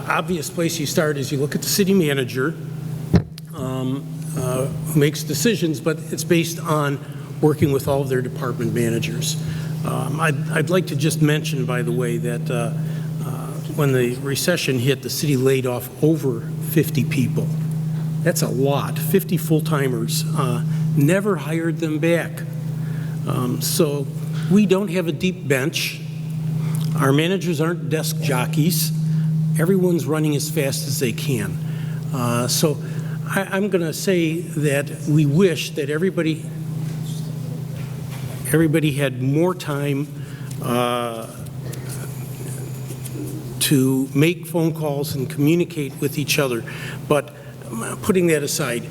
obvious place you start is you look at the city manager, who makes decisions, but it's based on working with all of their department managers. I'd like to just mention, by the way, that when the recession hit, the city laid off over 50 people. That's a lot, 50 full-timers. Never hired them back. So we don't have a deep bench. Our managers aren't desk jockeys. Everyone's running as fast as they can. So I'm going to say that we wish that everybody had more time to make phone calls and communicate with each other. But putting that aside,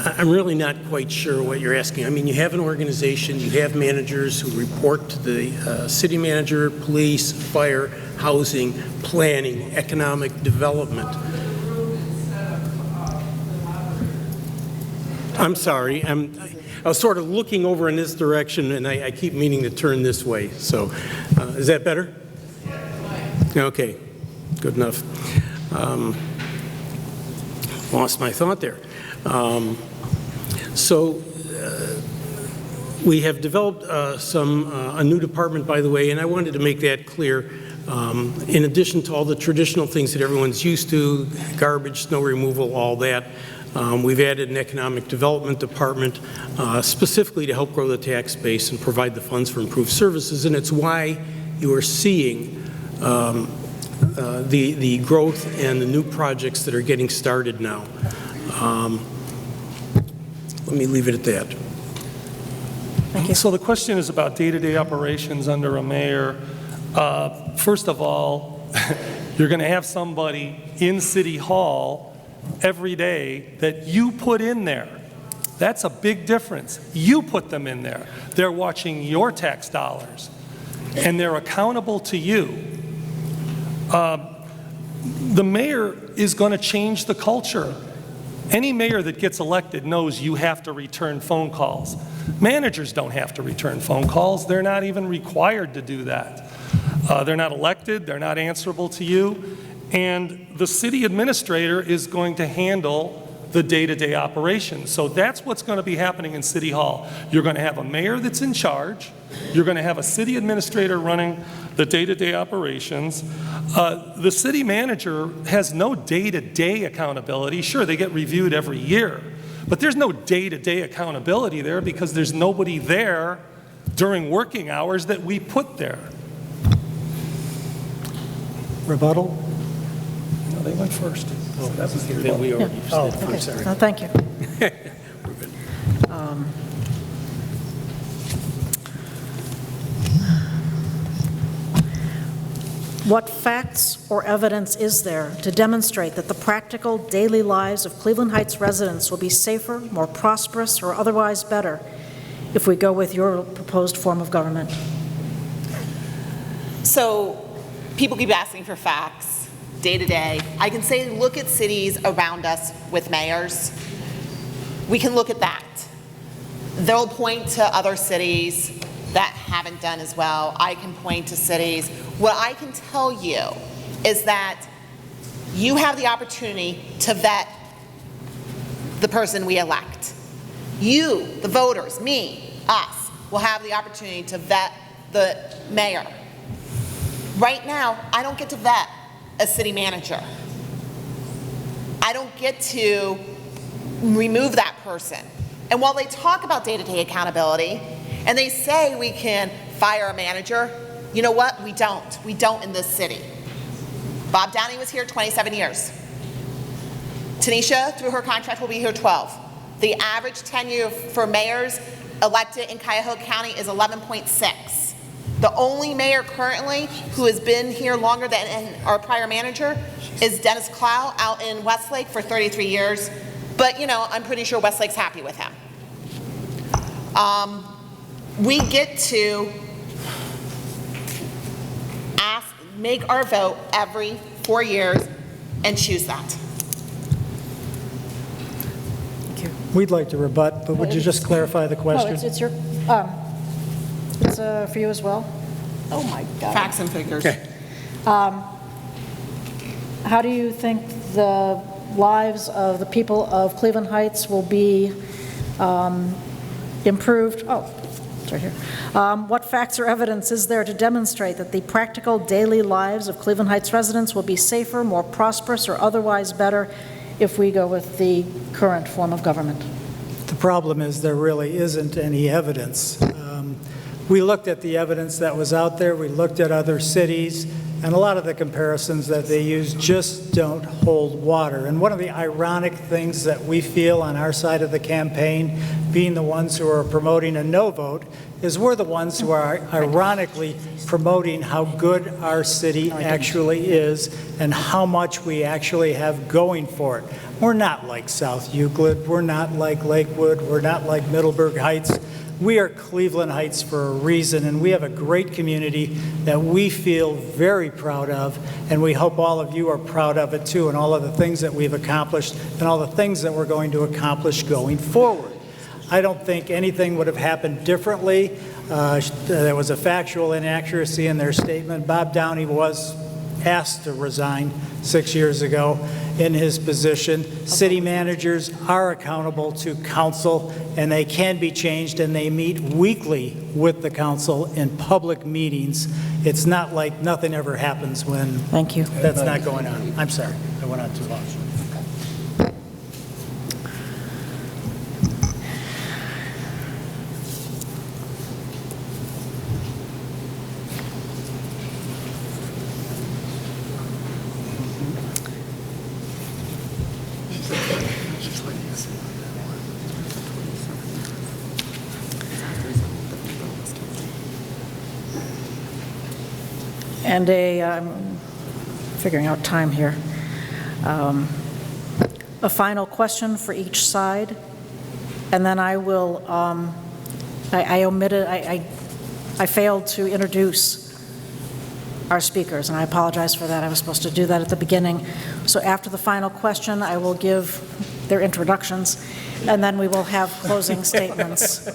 I'm really not quite sure what you're asking. I mean, you have an organization, you have managers who report to the city manager, police, fire, housing, planning, economic development. I'm sorry, I was sort of looking over in this direction, and I keep meaning to turn this way. So, is that better? Okay, good enough. Lost my thought there. We have developed a new department, by the way, and I wanted to make that clear. In addition to all the traditional things that everyone's used to, garbage, snow removal, all that, we've added an economic development department specifically to help grow the tax base and provide the funds for improved services, and it's why you are seeing the growth and the new projects that are getting started now. Let me leave it at that. Thank you. So the question is about day-to-day operations under a mayor. First of all, you're going to have somebody in City Hall every day that you put in there. That's a big difference. You put them in there. They're watching your tax dollars, and they're accountable to you. The mayor is going to change the culture. Any mayor that gets elected knows you have to return phone calls. Managers don't have to return phone calls. They're not even required to do that. They're not elected. They're not answerable to you. And the city administrator is going to handle the day-to-day operations. So that's what's going to be happening in City Hall. You're going to have a mayor that's in charge. You're going to have a city administrator running the day-to-day operations. The city manager has no day-to-day accountability. Sure, they get reviewed every year, but there's no day-to-day accountability there because there's nobody there during working hours that we put there. Rebuttal? No, they went first. Oh, that was the rebuttal. We already Oh, did. I'm sorry. No, thank you. What facts or evidence is there to demonstrate that the practical daily lives of Cleveland Heights residents will be safer, more prosperous, or otherwise better if we go with your proposed form of government? So people keep asking for facts day to day. I can say look at cities around us with mayors. We can look at that. They'll point to other cities that haven't done as well. I can point to cities. What I can tell you is that you have the opportunity to vet the person we elect. You, the voters, me, us, will have the opportunity to vet the mayor. Right now, I don't get to vet a city manager. I don't get to remove that person. And while they talk about day-to-day accountability, and they say we can fire a manager, you know what? We don't. We don't in this city. Bob Downey was here 27 years. Tanisha, through her contract, will be here 12. The average tenure for mayors elected in Cuyahoga County is 11.6. The only mayor currently who has been here longer than our prior manager is Dennis Clow out in Westlake for 33 years. But, you know, I'm pretty sure Westlake's happy with him. We get to make our vote every 4 years and choose that. We'd like to rebut, but would you just clarify the question? No, it's your, it's for you as well. Oh my God. Facts and figures. Okay. How do you think the lives of the people of Cleveland Heights will be improved? Oh, it's right here. What facts or evidence is there to demonstrate that the practical daily lives of Cleveland Heights residents will be safer, more prosperous, or otherwise better if we go with the current form of government? The problem is there really isn't any evidence. We looked at the evidence that was out there. We looked at other cities, and a lot of the comparisons that they use just don't hold water. And one of the ironic things that we feel on our side of the campaign, being the ones who are promoting a no vote, is we're the ones who are ironically promoting how good our city actually is and how much we actually have going for it. We're not like South Euclid. We're not like Lakewood. We're not like Middleburg Heights. We are Cleveland Heights for a reason, and we have a great community that we feel very proud of, and we hope all of you are proud of it too, and all of the things that we've accomplished and all the things that we're going to accomplish going forward. I don't think anything would have happened differently. There was a factual inaccuracy in their statement. Bob Downey was asked to resign 6 years ago in his position. City managers are accountable to council, and they can be changed, and they meet weekly with the council in public meetings. It's not like nothing ever happens when Thank you. that's not going on. I'm sorry, I went on too long. And I'm figuring out time here. A final question for each side, and then I will, I failed to introduce our speakers, and I apologize for that. I was supposed to do that at the beginning. So after the final question, I will give their introductions, and then we will have closing statements.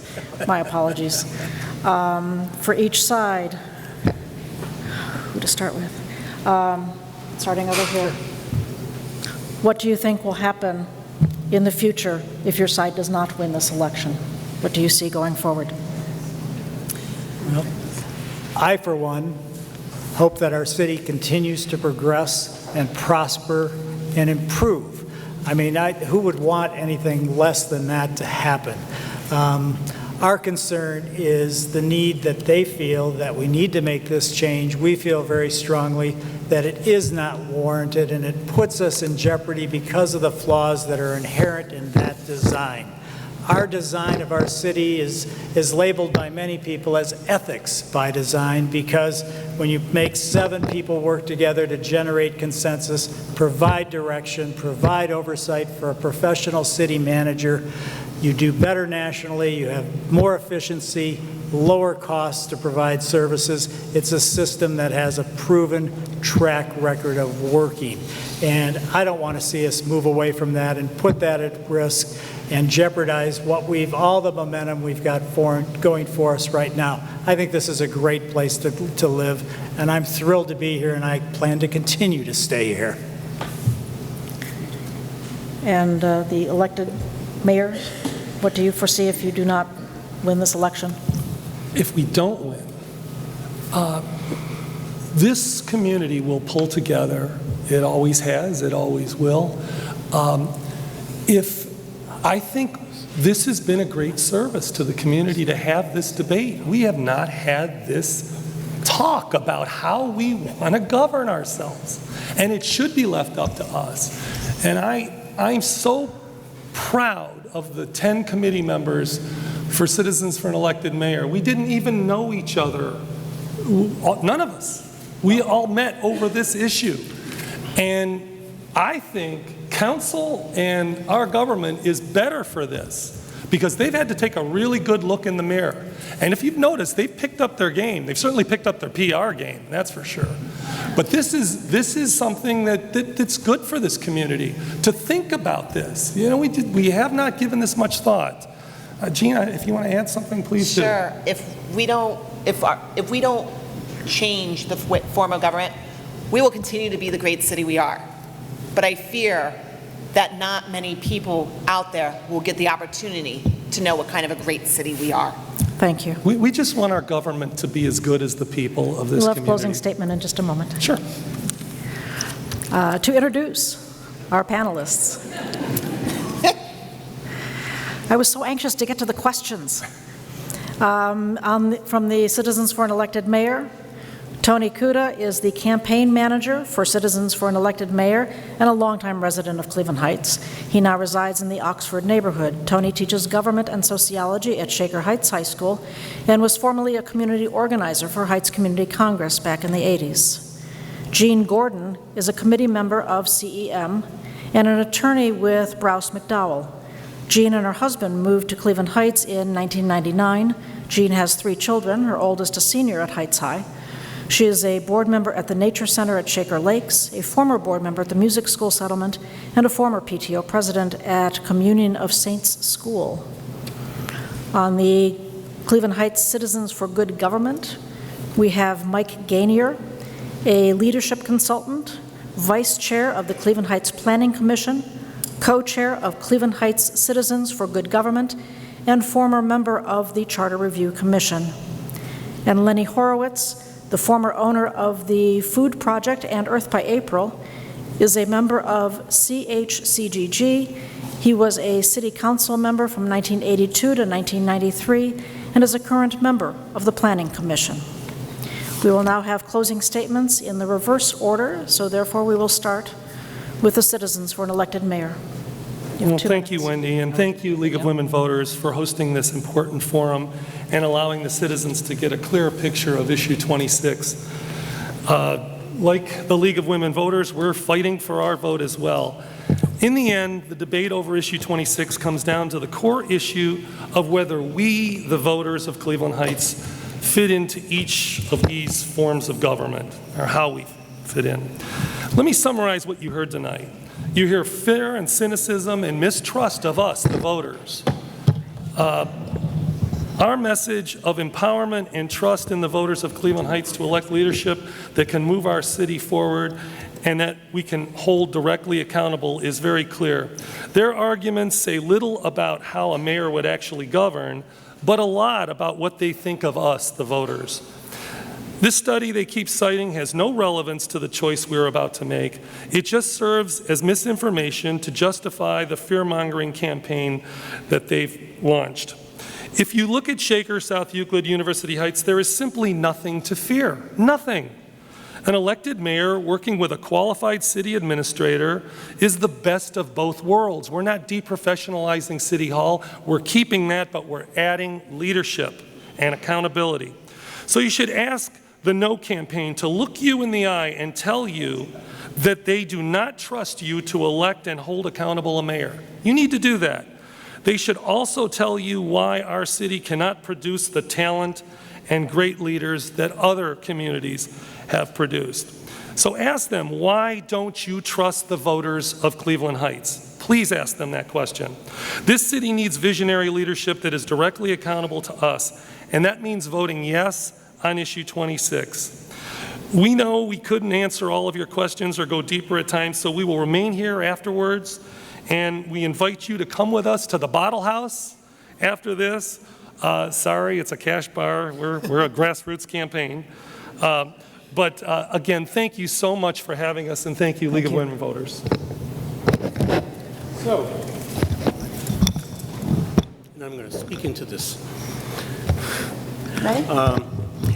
My apologies. For each side, who to start with? Starting over here. What do you think will happen in the future if your side does not win this election? What do you see going forward? Well, I, for one, hope that our city continues to progress and prosper and improve. I mean, who would want anything less than that to happen? Our concern is the need that they feel that we need to make this change. We feel very strongly that it is not warranted, and it puts us in jeopardy because of the flaws that are inherent in that design. Our design of our city is labeled by many people as ethics by design, because when you make 7 people work together to generate consensus, provide direction, provide oversight for a professional city manager, you do better nationally, you have more efficiency, lower costs to provide services. It's a system that has a proven track record of working. And I don't want to see us move away from that and put that at risk and jeopardize what all the momentum we've got going for us right now. I think this is a great place to live, and I'm thrilled to be here, and I plan to continue to stay here. And the elected mayor, what do you foresee if you do not win this election? If we don't win, this community will pull together. It always has, it always will. I think this has been a great service to the community to have this debate. We have not had this talk about how we want to govern ourselves, and it should be left up to us. And I'm so proud of the 10 committee members for Citizens for an Elected Mayor. We didn't even know each other, none of us. We all met over this issue. And I think council and our government is better for this, because they've had to take a really good look in the mirror. And if you've noticed, they've picked up their game. They've certainly picked up their PR game, that's for sure. But this is something that's good for this community, to think about this. You know, we have not given this much thought. Gina, if you want to add something, please do. Sure. If we don't change the form of government, we will continue to be the great city we are. But I fear that not many people out there will get the opportunity to know what kind of a great city we are. Thank you. We just want our government to be as good as the people of this We'll have community. closing statement in just a moment. Sure. To introduce our panelists. I was so anxious to get to the questions. From the Citizens for an Elected Mayor, Tony Kuda is the campaign manager for Citizens for an Elected Mayor and a longtime resident of Cleveland Heights. He now resides in the Oxford neighborhood. Tony teaches government and sociology at Cedar Heights High School and was formerly a community organizer for Heights Community Congress back in the 80s. Jean Gordon is a committee member of CEM and an attorney with Browse McDowell. Jean and her husband moved to Cleveland Heights in 1999. Jean has 3 children, her oldest a senior at Heights High. She is a board member at the Nature Center at Shaker Lakes, a former board member at the Music School Settlement, and a former PTO president at Communion of Saints School. On the Cleveland Heights Citizens for Good Government, we have Mike Gainier, a leadership consultant, vice chair of the Cleveland Heights Planning Commission, co-chair of Cleveland Heights Citizens for Good Government, and former member of the Charter Review Commission. And Lenny Horowitz, the former owner of the Food Project and Earth by April, is a member of CHCGG. He was a city council member from 1982 to 1993 and is a current member of the Planning Commission. We will now have closing statements in the reverse order, so therefore we will start with the Citizens for an Elected Mayor. Well, thank you, Wendy, and thank you, League of Women Voters, for hosting this important forum and allowing the citizens to get a clear picture of issue 26. Like the League of Women Voters, we're fighting for our vote as well. In the end, the debate over issue 26 comes down to the core issue of whether we, the voters of Cleveland Heights, fit into each of these forms of government, or how we fit in. Let me summarize what you heard tonight. You hear fear and cynicism and mistrust of us, the voters. Our message of empowerment and trust in the voters of Cleveland Heights to elect leadership that can move our city forward and that we can hold directly accountable is very clear. Their arguments say little about how a mayor would actually govern, but a lot about what they think of us, the voters. This study they keep citing has no relevance to the choice we're about to make. It just serves as misinformation to justify the fear-mongering campaign that they've launched. If you look at Shaker, South Euclid, University Heights, there is simply nothing to fear. Nothing. An elected mayor working with a qualified city administrator is the best of both worlds. We're not deprofessionalizing City Hall. We're keeping that, but we're adding leadership and accountability. So you should ask the No campaign to look you in the eye and tell you that they do not trust you to elect and hold accountable a mayor. You need to do that. They should also tell you why our city cannot produce the talent and great leaders that other communities have produced. So ask them, why don't you trust the voters of Cleveland Heights? Please ask them that question. This city needs visionary leadership that is directly accountable to us, and that means voting yes on issue 26. We know we couldn't answer all of your questions or go deeper at times, so we will remain here afterwards, and we invite you to come with us to the Bottle House after this. Sorry, it's a cash bar. We're a grassroots campaign. But again, thank you so much for having us, and thank you, League of Women Voters. So, and I'm going to speak into this.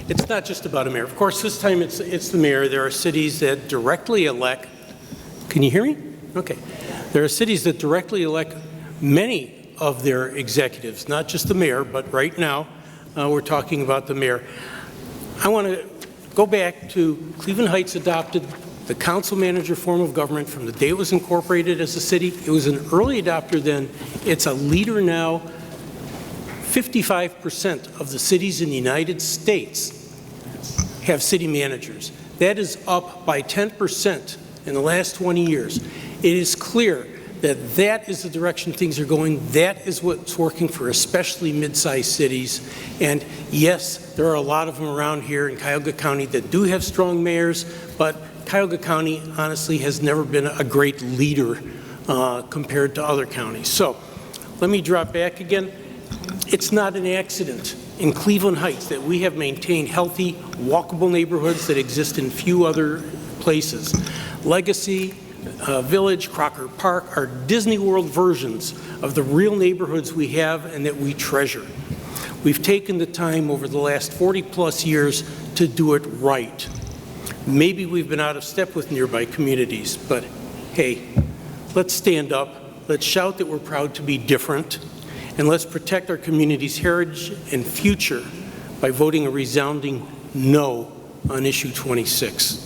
It's not just about a mayor. Of course, this time it's the mayor. There are cities that directly elect. Can you hear me? Okay. There are cities that directly elect many of their executives, not just the mayor, but right now we're talking about the mayor. I want to go back to Cleveland Heights adopted the council manager form of government from the day it was incorporated as a city. It was an early adopter then. It's a leader now. 55% of the cities in the United States have city managers. That is up by 10% in the last 20 years. It is clear that that is the direction things are going. That is what's working for especially mid-sized cities. And yes, there are a lot of them around here in Cuyahoga County that do have strong mayors, but Cuyahoga County honestly has never been a great leader compared to other counties. So let me drop back again. It's not an accident in Cleveland Heights that we have maintained healthy, walkable neighborhoods that exist in few other places. Legacy, Village, Crocker Park are Disney World versions of the real neighborhoods we have and that we treasure. We've taken the time over the last 40+ years to do it right. Maybe we've been out of step with nearby communities, but hey, let's stand up, let's shout that we're proud to be different, and let's protect our community's heritage and future by voting a resounding no on issue 26.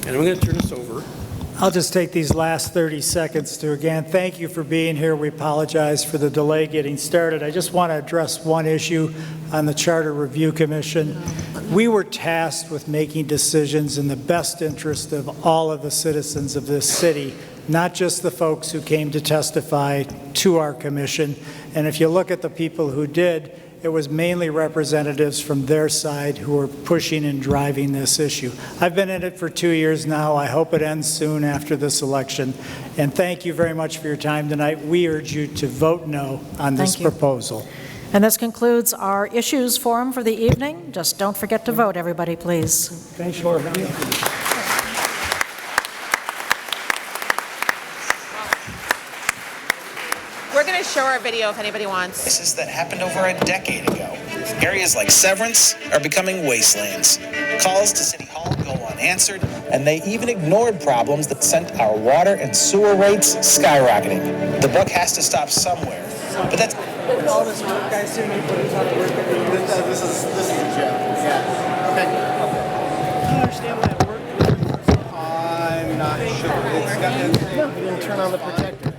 And I'm going to turn this over. I'll just take these last 30 seconds to again thank you for being here. We apologize for the delay getting started. I just want to address one issue on the Charter Review Commission. We were tasked with making decisions in the best interest of all of the citizens of this city, not just the folks who came to testify to our commission. And if you look at the people who did, it was mainly representatives from their side who were pushing and driving this issue. I've been in it for 2 years now. I hope it ends soon after this election. And thank you very much for your time tonight. We urge you to vote no on this proposal. And this concludes our issues forum for the evening. Just don't forget to vote, everybody, please. Thanks, Laura. We're going to show our video if anybody wants. Places that happened over a decade ago. Areas like Severance are becoming wastelands. Calls to City Hall go unanswered, and they even ignored problems that sent our water and sewer rates skyrocketing. The buck has to stop somewhere, but that's... All this work, I assume you put a ton of work into this. This is a gem. Yeah. Okay. I'm not sure. It's got, you didn't turn on the protector.